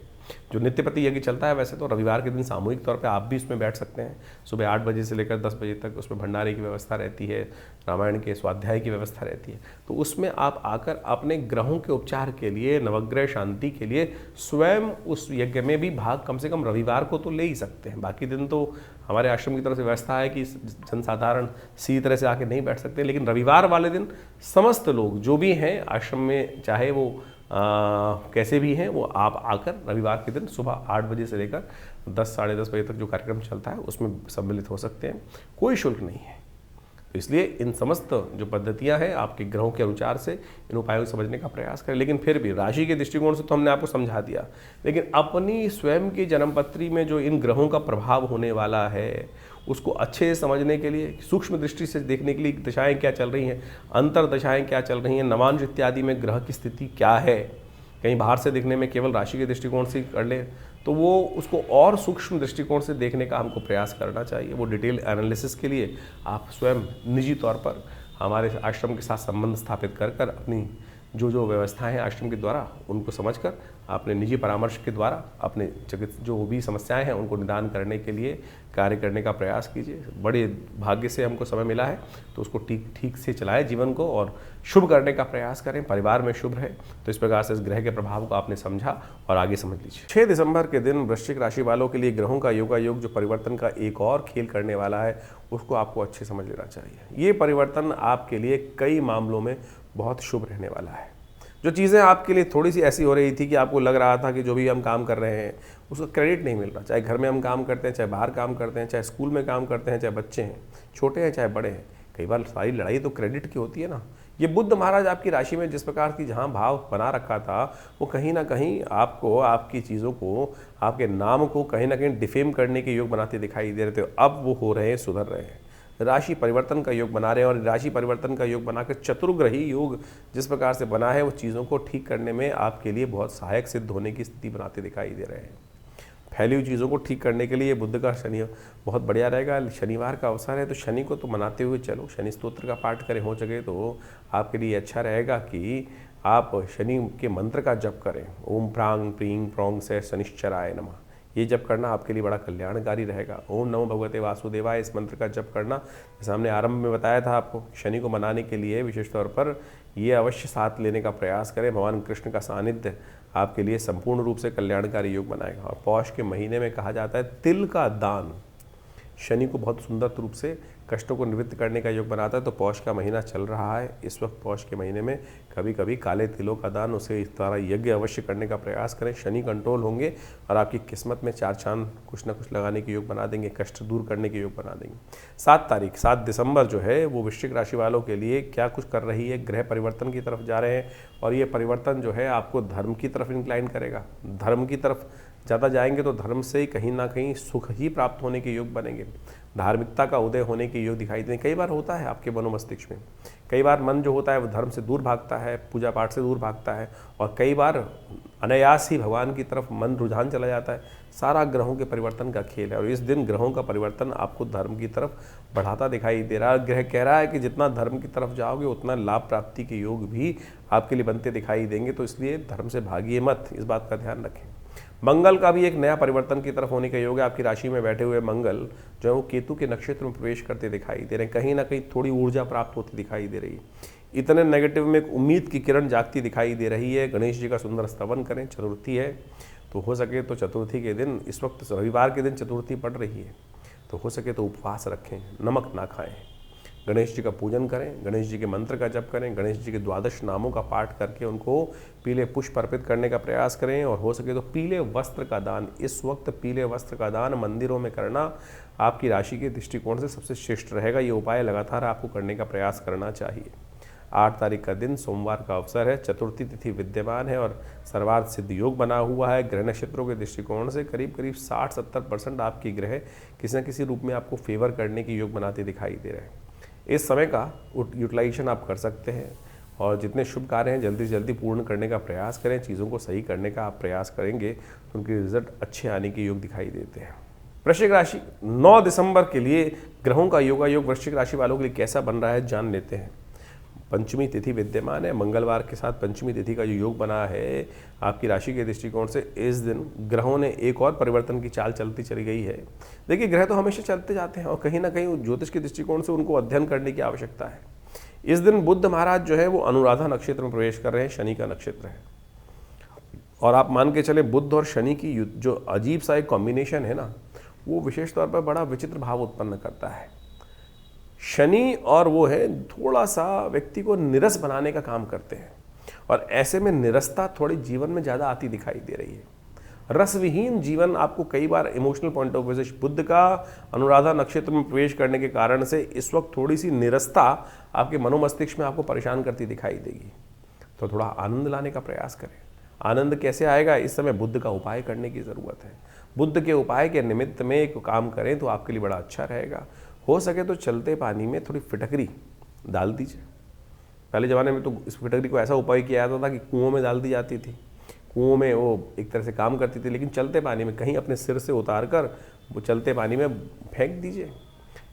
S1: जो नित्यपति यज्ञ चलता है, वैसे तो रविवार के दिन सामूहिक तौर पे आप भी इसमें बैठ सकते हैं। सुबह 8 बजे से लेकर 10 बजे तक उसमें भंडारे की व्यवस्था रहती है, रामायण के स्वाध्याय की व्यवस्था रहती है। तो उसमें आप आकर अपने ग्रहों के उपचार के लिए, नवग्रह शांति के लिए स्वयं उस यज्ञ में भी भाग कम से कम रविवार को तो ले ही सकते हैं। बाकी दिन तो हमारे आश्रम की तरफ से व्यवस्था है कि जनसाधारण सीधी तरह से आके नहीं बैठ सकते, लेकिन रविवार वाले दिन समस्त लोग जो भी हैं आश्रम में, चाहे वो कैसे भी हैं, वो आप आकर रविवार के दिन सुबह 8 बजे से लेकर 10 साढ़े 10 बजे तक जो कार्यक्रम चलता है उसमें सम्मिलित हो सकते हैं। कोई शुल्क नहीं है। तो इसलिए इन समस्त जो पद्धतियां हैं आपके ग्रहों के अनुसार से इन उपायों को समझने का प्रयास करें। लेकिन फिर भी राशि के दृष्टिकोण से तो हमने आपको समझा दिया, लेकिन अपनी स्वयं की जन्मपत्री में जो इन ग्रहों का प्रभाव होने वाला है उसको अच्छे से समझने के लिए, सूक्ष्म दृष्टि से देखने के लिए दशाएं क्या चल रही हैं, अंतर दशाएं क्या चल रही हैं, नवांश इत्यादि में ग्रह की स्थिति क्या है, कहीं बाहर से देखने में केवल राशि के दृष्टिकोण से कर ले तो वो उसको और सूक्ष्म दृष्टिकोण से देखने का हमको प्रयास करना चाहिए। वो डिटेल एनालिसिस के लिए आप स्वयं निजी तौर पर हमारे आश्रम के साथ संबंध स्थापित कर अपनी जो व्यवस्थाएं हैं आश्रम के द्वारा उनको समझकर अपने निजी परामर्श के द्वारा अपने जो भी समस्याएं हैं उनको निदान करने के लिए कार्य करने का प्रयास कीजिए। बड़े भाग्य से हमको समय मिला है तो उसको ठीक से चलाएं जीवन को और शुभ करने का प्रयास करें, परिवार में शुभ रहे। तो इस प्रकार से इस ग्रह के प्रभाव को आपने समझा और आगे समझ लीजिए। 6 दिसंबर के दिन वृश्चिक राशि वालों के लिए ग्रहों का योगायोग जो परिवर्तन का एक और खेल करने वाला है उसको आपको अच्छे समझ लेना चाहिए। ये परिवर्तन आपके लिए कई मामलों में बहुत शुभ रहने वाला है। जो चीज़ें आपके लिए थोड़ी सी ऐसी हो रही थी कि आपको लग रहा था कि जो भी हम काम कर रहे हैं उसका क्रेडिट नहीं मिल रहा, चाहे घर में हम काम करते हैं, चाहे बाहर काम करते हैं, चाहे स्कूल में काम करते हैं, चाहे बच्चे हैं, छोटे हैं चाहे बड़े हैं, कई बार सारी लड़ाई तो क्रेडिट की होती है ना। ये बुध महाराज आपकी राशि में जिस प्रकार की जहाँ भाव बना रखा था वो कहीं ना कहीं आपको, आपकी चीज़ों को, आपके नाम को कहीं ना कहीं डिफेम करने के योग बनाते दिखाई दे रहे थे। अब वो हो रहे हैं, सुधर रहे हैं, राशि परिवर्तन का योग बना रहे हैं। और राशि परिवर्तन का योग बनाकर चतुर्ग्रही योग जिस प्रकार से बना है वो चीज़ों को ठीक करने में आपके लिए बहुत सहायक सिद्ध होने की स्थिति बनाते दिखाई दे रहे हैं। फैली हुई चीज़ों को ठीक करने के लिए बुध का शनि बहुत बढ़िया रहेगा। शनिवार का अवसर है तो शनि को तो मनाते हुए चलो, शनि स्तोत्र का पाठ करें, हो सके तो आपके लिए अच्छा रहेगा कि आप शनि के मंत्र का जप करें। ओम प्रांग प्रींग प्रोंग से शनिश्चराय नमः, ये जप करना आपके लिए बड़ा कल्याणकारी रहेगा। ओम नमो भगवते वासुदेवाय, इस मंत्र का जप करना, जैसे हमने आरंभ में बताया था आपको, शनि को मनाने के लिए विशेष तौर पर ये अवश्य साथ लेने का प्रयास करें। भगवान कृष्ण का सानिध्य आपके लिए संपूर्ण रूप से कल्याणकारी योग बनाएगा। और पौष के महीने में कहा जाता है तिल का दान शनि को बहुत सुंदर रूप से कष्टों को निवृत्त करने का योग बनाता है। तो पौष का महीना चल रहा है, इस वक्त पौष के महीने में कभी कभी काले तिलों का दान, उसे इस तरह यज्ञ अवश्य करने का प्रयास करें। शनि कंट्रोल होंगे और आपकी किस्मत में 4 चांद कुछ ना कुछ लगाने के योग बना देंगे, कष्ट दूर करने के योग बना देंगे। 7 दिसंबर जो है वो वृश्चिक राशि वालों के लिए क्या कुछ कर रही है, ग्रह परिवर्तन की तरफ जा रहे हैं और ये परिवर्तन जो है आपको धर्म की तरफ इंक्लाइन करेगा। धर्म की तरफ ज़्यादा जाएंगे तो धर्म से कहीं ना कहीं सुख ही प्राप्त होने के योग बनेंगे, धार्मिकता का उदय होने के योग दिखाई देंगे। कई बार होता है आपके मनोमस्तिष्क में, कई बार मन जो होता है वो धर्म से दूर भागता है, पूजा पाठ से दूर भागता है और कई बार अनायास ही भगवान की तरफ मन रुझान चला जाता है। सारा ग्रहों के परिवर्तन का खेल है और इस दिन ग्रहों का परिवर्तन आपको धर्म की तरफ बढ़ाता दिखाई दे रहा है। ग्रह कह रहा है कि जितना धर्म की तरफ जाओगे उतना लाभ प्राप्ति के योग भी आपके लिए बनते दिखाई देंगे, तो इसलिए धर्म से भागिए मत, इस बात का ध्यान रखें। मंगल का भी एक नया परिवर्तन की तरफ होने का योग है। आपकी राशि में बैठे हुए मंगल जो है वो केतु के नक्षत्र में प्रवेश करते दिखाई दे रहे हैं, कहीं ना कहीं थोड़ी ऊर्जा प्राप्त होती दिखाई दे रही है। इतने नेगेटिव में एक उम्मीद की किरण जागती दिखाई दे रही है। गणेश जी का सुंदर स्तवन करें, चतुर्थी है तो हो सके तो चतुर्थी के दिन, इस वक्त रविवार के दिन चतुर्थी पड़ रही है तो हो सके तो उपवास रखें, नमक ना खाएं, गणेश जी का पूजन करें, गणेश जी के मंत्र का जप करें, गणेश जी के 12 नामों का पाठ करके उनको पीले पुष्प अर्पित करने का प्रयास करें और हो सके तो पीले वस्त्र का दान, इस वक्त पीले वस्त्र का दान मंदिरों में करना आपकी राशि के दृष्टिकोण से सबसे श्रेष्ठ रहेगा। ये उपाय लगातार आपको करने का प्रयास करना चाहिए। 8 तारीख का दिन सोमवार का अवसर है, चतुर्थी तिथि विद्यमान है और सर्वार्थ सिद्ध योग बना हुआ है। ग्रह नक्षत्रों के दृष्टिकोण से करीब 60-70% आपकी ग्रह किसी न किसी रूप में आपको फेवर करने के योग बनाते दिखाई दे रहे हैं। इस समय का यूटिलाइजेशन आप कर सकते हैं और जितने शुभ कार्य हैं जल्दी से जल्दी पूर्ण करने का प्रयास करें। चीज़ों को सही करने का आप प्रयास करेंगे तो उनके रिजल्ट अच्छे आने के योग दिखाई देते हैं। वृश्चिक राशि 9 दिसंबर के लिए ग्रहों का योगायोग वृश्चिक राशि वालों के लिए कैसा बन रहा है जान लेते हैं। पंचमी तिथि विद्यमान है, मंगलवार के साथ पंचमी तिथि का जो योग बना है आपकी राशि के दृष्टिकोण से, इस दिन ग्रहों ने एक और परिवर्तन की चाल चलती चली गई है। देखिए ग्रह तो हमेशा चलते जाते हैं और कहीं ना कहीं ज्योतिष के दृष्टिकोण से उनको अध्ययन करने की आवश्यकता है। इस दिन बुध महाराज जो है वो अनुराधा नक्षत्र में प्रवेश कर रहे हैं, शनि का नक्षत्र है और आप मान के चले बुध और शनि की जो अजीब सा एक कॉम्बिनेशन है ना, वो विशेष तौर पर बड़ा विचित्र भाव उत्पन्न करता है। शनि और वो है थोड़ा सा व्यक्ति को निरस बनाने का काम करते हैं और ऐसे में निरसता थोड़ी जीवन में ज़्यादा आती दिखाई दे रही है। रसविहीन जीवन आपको कई बार इमोशनल पॉइंट ऑफ व्यू से बुध का अनुराधा नक्षत्र में प्रवेश करने के कारण से इस वक्त थोड़ी सी निरसता आपके मनोमस्तिष्क में आपको परेशान करती दिखाई देगी, तो थोड़ा आनंद लाने का प्रयास करें। आनंद कैसे आएगा, इस समय बुद्ध का उपाय करने की ज़रूरत है। बुद्ध के उपाय के निमित्त में एक काम करें तो आपके लिए बड़ा अच्छा रहेगा। हो सके तो चलते पानी में थोड़ी फिटकरी डाल दीजिए। पहले ज़माने में तो इस फिटकरी को ऐसा उपाय किया जाता था कि कुओं में डाल दी जाती थी, कुओं में वो एक तरह से काम करती थी, लेकिन चलते पानी में कहीं अपने सिर से उतार कर वो चलते पानी में फेंक दीजिए।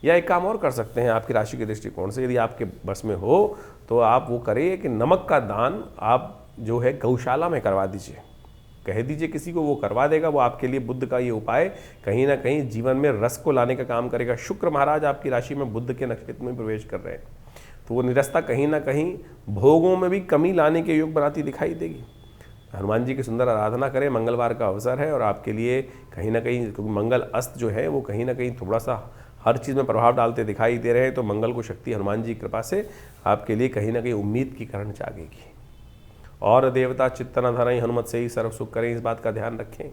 S1: या एक काम और कर सकते हैं आपकी राशि के दृष्टिकोण से, यदि आपके बस में हो तो आप वो करिए कि नमक का दान आप जो है गौशाला में करवा दीजिए। कह दीजिए किसी को, वो करवा देगा। वो आपके लिए बुद्ध का ये उपाय कहीं ना कहीं जीवन में रस को लाने का काम करेगा। शुक्र महाराज आपकी राशि में बुद्ध के नक्षत्र में प्रवेश कर रहे हैं तो वो निरस्ता कहीं ना कहीं भोगों में भी कमी लाने के योग बनाती दिखाई देगी। हनुमान जी की सुंदर आराधना करें, मंगलवार का अवसर है और आपके लिए कहीं ना कहीं, क्योंकि मंगल अस्त जो है वो कहीं ना कहीं थोड़ा सा हर चीज़ में प्रभाव डालते दिखाई दे रहे हैं, तो मंगल को शक्ति हनुमान जी की कृपा से आपके लिए कहीं ना कहीं उम्मीद की किरण जागेगी। और देवता चित्तन धरई हनुमत से ही सर्व सुख करें, इस बात का ध्यान रखें।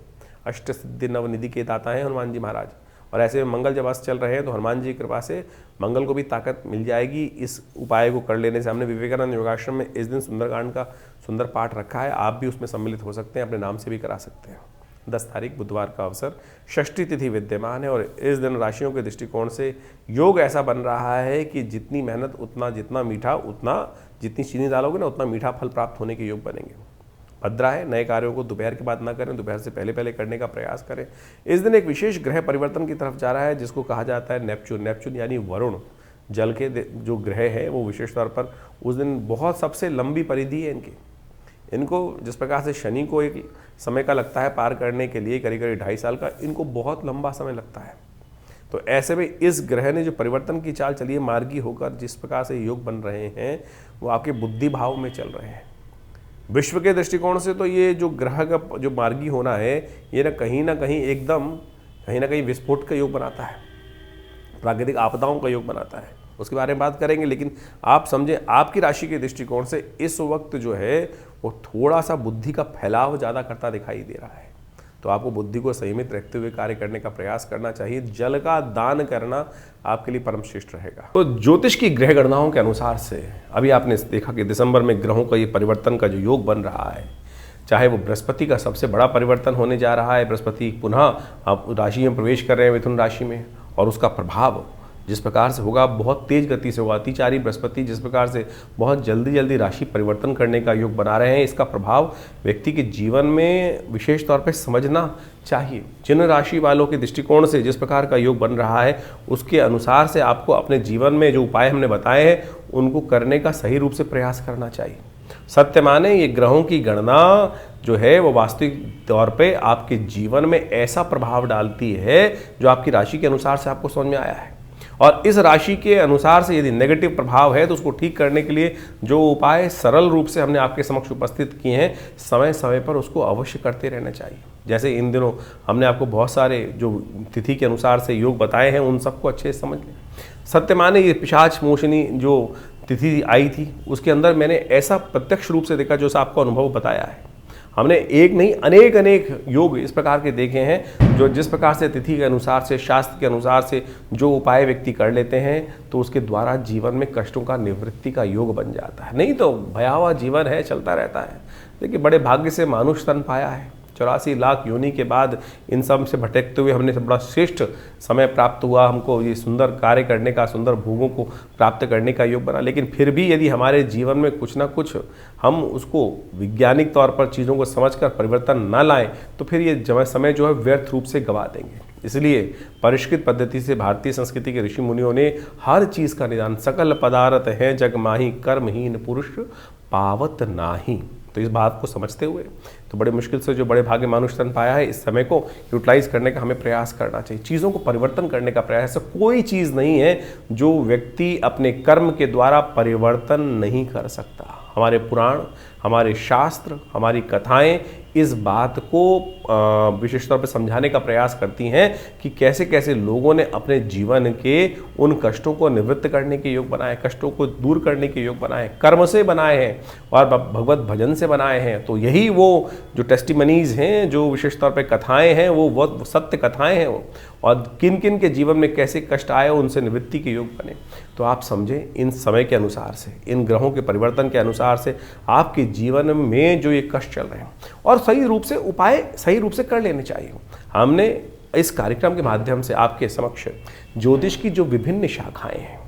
S1: अष्ट सिद्धि नवनिधि के दाता हैं हनुमान जी महाराज, और ऐसे में मंगल जब अस्त चल रहे हैं तो हनुमान जी की कृपा से मंगल को भी ताकत मिल जाएगी इस उपाय को कर लेने से। हमने विवेकानंद योगाश्रम में इस दिन सुंदरकांड का सुंदर पाठ रखा है, आप भी उसमें सम्मिलित हो सकते हैं, अपने नाम से भी करा सकते हैं। 10 तारीख बुधवार का अवसर, षष्ठी तिथि विद्यमान है और इस दिन राशियों के दृष्टिकोण से योग ऐसा बन रहा है कि जितनी मेहनत उतना, जितना मीठा उतना, जितनी चीनी डालोगे ना उतना मीठा फल प्राप्त होने के योग बनेंगे। भद्रा है, नए कार्यों को दोपहर के बाद ना करें, दोपहर से पहले पहले करने का प्रयास करें। इस दिन एक विशेष ग्रह परिवर्तन की तरफ जा रहा है जिसको कहा जाता है नेपच्यून। नेपच्यून यानी वरुण, जल के जो ग्रह है वो विशेष तौर पर उस दिन बहुत सबसे लंबी परिधि है इनको जिस प्रकार से शनि को एक समय का लगता है पार करने के लिए करीब करीब 2.5 साल का, इनको बहुत लंबा समय लगता है। तो ऐसे में इस ग्रह ने जो परिवर्तन की चाल चली है, मार्गी होकर जिस प्रकार से योग बन रहे हैं वो आपके बुद्धि भाव में चल रहे हैं। विश्व के दृष्टिकोण से तो ये जो ग्रह का जो मार्गी होना है ये ना कहीं एकदम कहीं ना कहीं विस्फोट का योग बनाता है। प्राकृतिक आपदाओं का योग बनाता है, उसके बारे में बात करेंगे। लेकिन आप समझें, आपकी राशि के दृष्टिकोण से इस वक्त जो है वो थोड़ा सा बुद्धि का फैलाव ज़्यादा करता दिखाई दे रहा है, तो आपको बुद्धि को संयमित रखते हुए कार्य करने का प्रयास करना चाहिए। जल का दान करना आपके लिए परम श्रेष्ठ रहेगा। तो ज्योतिष की ग्रह गणनाओं के अनुसार से अभी आपने देखा कि दिसंबर में ग्रहों का ये परिवर्तन का जो योग बन रहा है, चाहे वो बृहस्पति का सबसे बड़ा परिवर्तन होने जा रहा है, बृहस्पति पुनः आप राशि में प्रवेश कर रहे हैं, मिथुन राशि में, और उसका प्रभाव जिस प्रकार से होगा बहुत तेज गति से होगा। अतिचारी बृहस्पति जिस प्रकार से बहुत जल्दी जल्दी राशि परिवर्तन करने का योग बना रहे हैं, इसका प्रभाव व्यक्ति के जीवन में विशेष तौर पे समझना चाहिए। जिन राशि वालों के दृष्टिकोण से जिस प्रकार का योग बन रहा है, उसके अनुसार से आपको अपने जीवन में जो उपाय हमने बताए हैं उनको करने का सही रूप से प्रयास करना चाहिए। सत्य माने ये ग्रहों की गणना जो है वो वास्तविक तौर पे आपके जीवन में ऐसा प्रभाव डालती है जो आपकी राशि के अनुसार से आपको समझ में आया है। और इस राशि के अनुसार से यदि नेगेटिव प्रभाव है तो उसको ठीक करने के लिए जो उपाय सरल रूप से हमने आपके समक्ष उपस्थित किए हैं, समय समय पर उसको अवश्य करते रहना चाहिए। जैसे इन दिनों हमने आपको बहुत सारे जो तिथि के अनुसार से योग बताए हैं, उन सबको अच्छे से समझ लें। सत्य माने ये पिशाच मोशनी जो तिथि आई थी, उसके अंदर मैंने ऐसा प्रत्यक्ष रूप से देखा जो आपको अनुभव बताया है। हमने एक नहीं अनेक योग इस प्रकार के देखे हैं जो जिस प्रकार से तिथि के अनुसार से, शास्त्र के अनुसार से जो उपाय व्यक्ति कर लेते हैं तो उसके द्वारा जीवन में कष्टों का निवृत्ति का योग बन जाता है। नहीं तो भयावह जीवन है, चलता रहता है। देखिए, बड़े भाग्य से मानुष तन पाया है। 84 लाख योनि के बाद इन सब से भटकते हुए हमने बड़ा श्रेष्ठ समय प्राप्त हुआ, हमको ये सुंदर कार्य करने का, सुंदर भोगों को प्राप्त करने का योग बना। लेकिन फिर भी यदि हमारे जीवन में कुछ ना कुछ हम उसको वैज्ञानिक तौर पर चीज़ों को समझकर परिवर्तन ना लाएं तो फिर ये समय जो है व्यर्थ रूप से गवा देंगे। इसलिए परिष्कृत पद्धति से भारतीय संस्कृति के ऋषि मुनियों ने हर चीज़ का निदान, सकल पदार्थ है जग माही, कर्महीन पुरुष पावत नाही। तो इस बात को समझते हुए तो बड़े मुश्किल से जो बड़े भाग्य मानुष तन पाया है, इस समय को यूटिलाइज करने का हमें प्रयास करना चाहिए। चीज़ों को परिवर्तन करने का प्रयास। ऐसा कोई चीज़ नहीं है जो व्यक्ति अपने कर्म के द्वारा परिवर्तन नहीं कर सकता। हमारे पुराण, हमारे शास्त्र, हमारी कथाएं इस बात को विशेष तौर पर समझाने का प्रयास करती हैं कि कैसे कैसे लोगों ने अपने जीवन के उन कष्टों को निवृत्त करने के योग बनाए, कष्टों को दूर करने के योग बनाए, कर्म से बनाए हैं और भगवत भजन से बनाए हैं। तो यही वो जो टेस्टिमनीज हैं, जो विशेष तौर पर कथाएं हैं, वो सत्य कथाएं हैं वो, और किन किन के जीवन में कैसे कष्ट आए उनसे निवृत्ति के योग बने। तो आप समझें, इन समय के अनुसार से, इन ग्रहों के परिवर्तन के अनुसार से आपके जीवन में जो ये कष्ट चल रहे हैं और सही रूप से उपाय सही रूप से कर लेने चाहिए। हमने इस कार्यक्रम के माध्यम से आपके समक्ष ज्योतिष की जो विभिन्न शाखाएं हैं,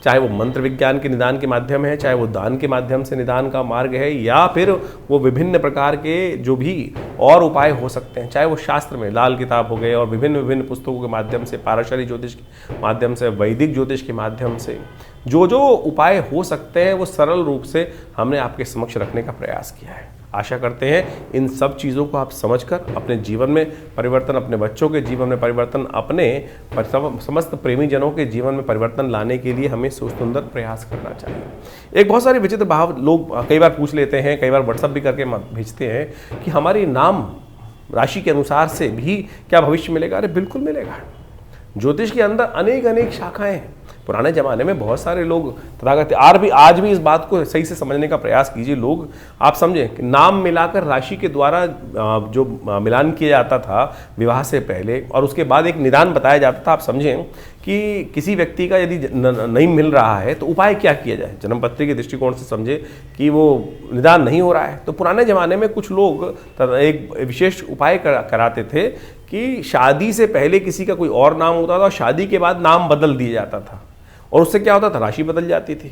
S1: चाहे वो मंत्र विज्ञान के निदान के माध्यम है, चाहे वो दान के माध्यम से निदान का मार्ग है, या फिर वो विभिन्न प्रकार के जो भी और उपाय हो सकते हैं, चाहे वो शास्त्र में लाल किताब हो गए और विभिन्न पुस्तकों के माध्यम से, पाराशरी ज्योतिष के माध्यम से, वैदिक ज्योतिष के माध्यम से जो जो उपाय हो सकते हैं वो सरल रूप से हमने आपके समक्ष रखने का प्रयास किया है। आशा करते हैं इन सब चीज़ों को आप समझकर अपने जीवन में परिवर्तन, अपने बच्चों के जीवन में परिवर्तन, अपने समस्त प्रेमी जनों के जीवन में परिवर्तन लाने के लिए हमें सुंदर प्रयास करना चाहिए। एक बहुत सारे विचित्र भाव लोग कई बार पूछ लेते हैं, कई बार व्हाट्सअप भी करके भेजते हैं कि हमारी नाम राशि के अनुसार से भी क्या भविष्य मिलेगा। अरे बिल्कुल मिलेगा। ज्योतिष के अंदर अनेक शाखाएं हैं। पुराने ज़माने में बहुत सारे लोग तथागत आज भी इस बात को सही से समझने का प्रयास कीजिए। लोग, आप समझें कि नाम मिलाकर राशि के द्वारा जो मिलान किया जाता था विवाह से पहले और उसके बाद एक निदान बताया जाता था। आप समझें कि किसी व्यक्ति का यदि नहीं मिल रहा है तो उपाय क्या किया जाए। जन्मपत्री के दृष्टिकोण से समझे कि वो निदान नहीं हो रहा है तो पुराने ज़माने में कुछ लोग एक विशेष उपाय कराते थे कि शादी से पहले किसी का कोई और नाम होता था और शादी के बाद नाम बदल दिया जाता था, और उससे क्या होता था, राशि बदल जाती थी,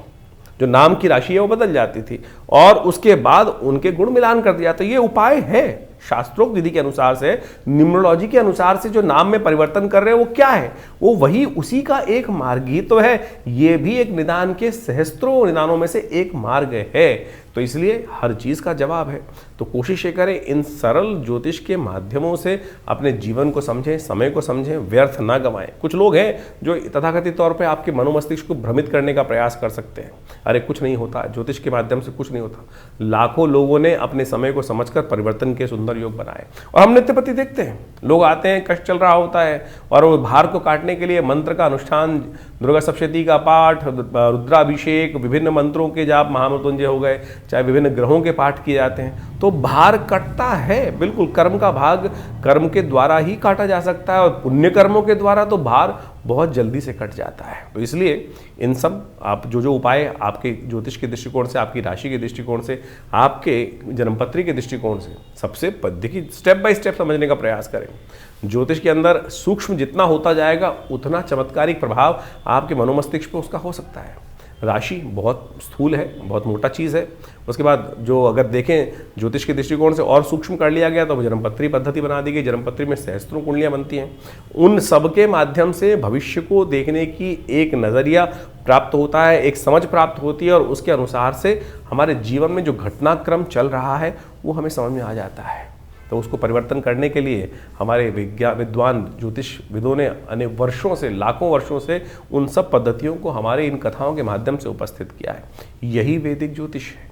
S1: जो नाम की राशि है वो बदल जाती थी और उसके बाद उनके गुण मिलान कर दिया। तो ये उपाय है शास्त्रोक्त विधि के अनुसार से, न्यूमरोलॉजी के अनुसार से जो नाम में परिवर्तन कर रहे हैं वो क्या है, वो वही उसी का एक मार्ग ही तो है। ये भी एक निदान के सहस्त्रों निदानों में से एक मार्ग है तो इसलिए हर चीज़ का जवाब है। तो कोशिश ये करें इन सरल ज्योतिष के माध्यमों से अपने जीवन को समझें, समय को समझें, व्यर्थ ना गंवाएं। कुछ लोग हैं जो तथाकथित तौर पे आपके मनोमस्तिष्क को भ्रमित करने का प्रयास कर सकते हैं। अरे कुछ नहीं होता, ज्योतिष के माध्यम से कुछ नहीं होता। लाखों लोगों ने अपने समय को समझकर परिवर्तन के सुंदर योग बनाए। और हम नित्यप्रति देखते हैं, लोग आते हैं, कष्ट चल रहा होता है और वो भार को काटने के लिए मंत्र का अनुष्ठान, दुर्गा सप्तशती का पाठ, रुद्राभिषेक, विभिन्न मंत्रों के जाप, महामृत्युंजय हो गए, चाहे विभिन्न ग्रहों के पाठ किए जाते हैं, तो भार कटता है। बिल्कुल, कर्म का भाग कर्म के द्वारा ही काटा जा सकता है और पुण्य कर्मों के द्वारा तो भार बहुत जल्दी से कट जाता है। तो इसलिए इन सब आप जो उपाय आपके ज्योतिष के दृष्टिकोण से, आपकी राशि के दृष्टिकोण से, आपके जन्मपत्री के दृष्टिकोण से सबसे देखिए स्टेप बाय स्टेप समझने का प्रयास करें। ज्योतिष के अंदर सूक्ष्म जितना होता जाएगा उतना चमत्कारिक प्रभाव आपके मनोमस्तिष्क पर उसका हो सकता है। राशि बहुत स्थूल है, बहुत मोटा चीज़ है। उसके बाद जो अगर देखें ज्योतिष के दृष्टिकोण से और सूक्ष्म कर लिया गया तो जन्मपत्री पद्धति बना दी गई। जन्मपत्री में सहस्त्रों कुंडलियाँ बनती हैं। उन सब के माध्यम से भविष्य को देखने की एक नज़रिया प्राप्त होता है, एक समझ प्राप्त होती है और उसके अनुसार से हमारे जीवन में जो घटनाक्रम चल रहा है वो हमें समझ में आ जाता है। तो उसको परिवर्तन करने के लिए हमारे विद्वान ज्योतिष विदों ने अनेक वर्षों से, लाखों वर्षों से उन सब पद्धतियों को हमारे इन कथाओं के माध्यम से उपस्थित किया है। यही वैदिक ज्योतिष है।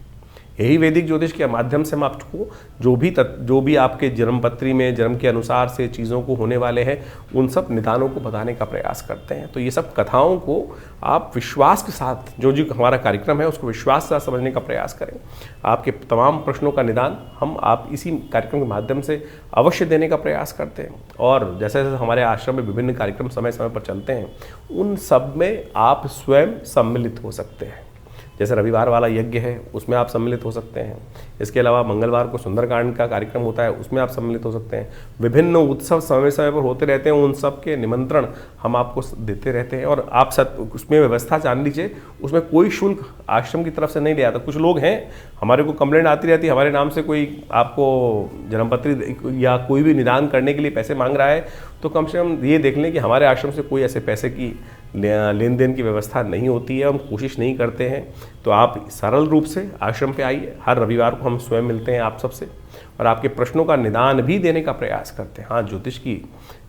S1: यही वैदिक ज्योतिष के माध्यम से हम आपको जो भी आपके जन्मपत्री में जन्म के अनुसार से चीज़ों को होने वाले हैं उन सब निदानों को बताने का प्रयास करते हैं। तो ये सब कथाओं को आप विश्वास के साथ, जो हमारा कार्यक्रम है उसको विश्वास के साथ समझने का प्रयास करें। आपके तमाम प्रश्नों का निदान आप इसी कार्यक्रम के माध्यम से अवश्य देने का प्रयास करते हैं। और जैसे जैसे हमारे आश्रम में विभिन्न कार्यक्रम समय समय पर चलते हैं उन सब में आप स्वयं सम्मिलित हो सकते हैं। जैसे रविवार वाला यज्ञ है उसमें आप सम्मिलित हो सकते हैं। इसके अलावा मंगलवार को सुंदरकांड का कार्यक्रम होता है उसमें आप सम्मिलित हो सकते हैं। विभिन्न उत्सव समय समय पर होते रहते हैं, उन सब के निमंत्रण हम आपको देते रहते हैं। और आप उसमें व्यवस्था जान लीजिए, उसमें कोई शुल्क आश्रम की तरफ से नहीं लिया जाता। कुछ लोग हैं, हमारे को कंप्लेंट आती रहती है, हमारे नाम से कोई आपको जन्मपत्री या कोई भी निदान करने के लिए पैसे मांग रहा है, तो कम से कम ये देख लें कि हमारे आश्रम से कोई ऐसे पैसे की लेन देन की व्यवस्था नहीं होती है, हम कोशिश नहीं करते हैं। तो आप सरल रूप से आश्रम पे आइए। हर रविवार को हम स्वयं मिलते हैं आप सबसे और आपके प्रश्नों का निदान भी देने का प्रयास करते हैं। हाँ, ज्योतिष की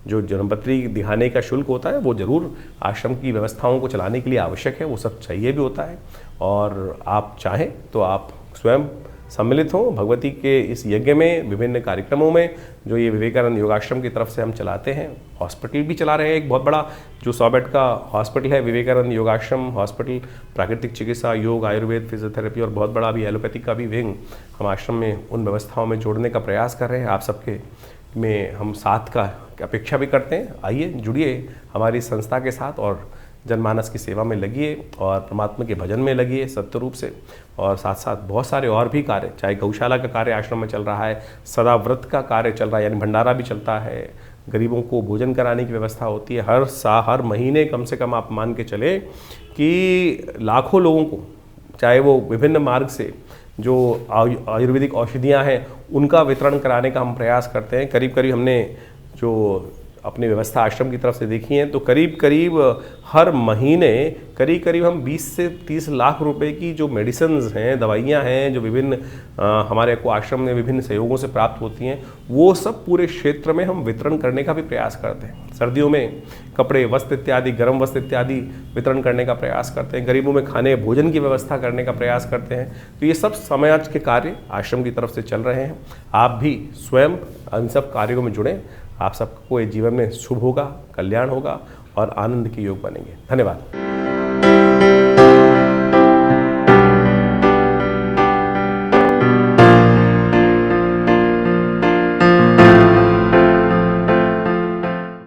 S1: जो जन्मपत्री दिखाने का शुल्क होता है वो जरूर आश्रम की व्यवस्थाओं को चलाने के लिए आवश्यक है, वो सब चाहिए भी होता है। और आप चाहें तो आप स्वयं सम्मिलित हों भगवती के इस यज्ञ में, विभिन्न कार्यक्रमों में जो ये विवेकानंद योगाश्रम की तरफ से हम चलाते हैं। हॉस्पिटल भी चला रहे हैं, एक बहुत बड़ा जो 100 बेड का हॉस्पिटल है विवेकानंद योगाश्रम हॉस्पिटल। प्राकृतिक चिकित्सा, योग, आयुर्वेद, फिजियोथेरेपी और बहुत बड़ा भी एलोपैथिक का भी विंग हम आश्रम में उन व्यवस्थाओं में जोड़ने का प्रयास कर रहे हैं। आप सबके में हम साथ का अपेक्षा भी करते हैं। आइए, जुड़िए हमारी संस्था के साथ और जनमानस की सेवा में लगिए और परमात्मा के भजन में लगिए सत्य रूप से। और साथ साथ बहुत सारे और भी कार्य, चाहे गौशाला का कार्य आश्रम में चल रहा है, सदा व्रत का कार्य चल रहा है, यानी भंडारा भी चलता है, गरीबों को भोजन कराने की व्यवस्था होती है। हर महीने कम से कम आप मान के चले कि लाखों लोगों को, चाहे वो विभिन्न मार्ग से जो आयुर्वेदिक औषधियाँ हैं उनका वितरण कराने का हम प्रयास करते हैं। करीब करीब हमने जो अपनी व्यवस्था आश्रम की तरफ से देखी है तो करीब करीब हर महीने करीब हम 20 से 30 लाख रुपए की जो मेडिसिन्स हैं, दवाइयाँ हैं, जो विभिन्न हमारे को आश्रम में विभिन्न सहयोगों से प्राप्त होती हैं, वो सब पूरे क्षेत्र में हम वितरण करने का भी प्रयास करते हैं। सर्दियों में कपड़े, वस्त्र इत्यादि, गर्म वस्त्र इत्यादि वितरण करने का प्रयास करते हैं। गरीबों में खाने भोजन की व्यवस्था करने का प्रयास करते हैं। तो ये सब समाज के कार्य आश्रम की तरफ से चल रहे हैं। आप भी स्वयं इन सब कार्यों में जुड़ें। आप सबको ये जीवन में शुभ होगा, कल्याण होगा और आनंद के योग बनेंगे। धन्यवाद।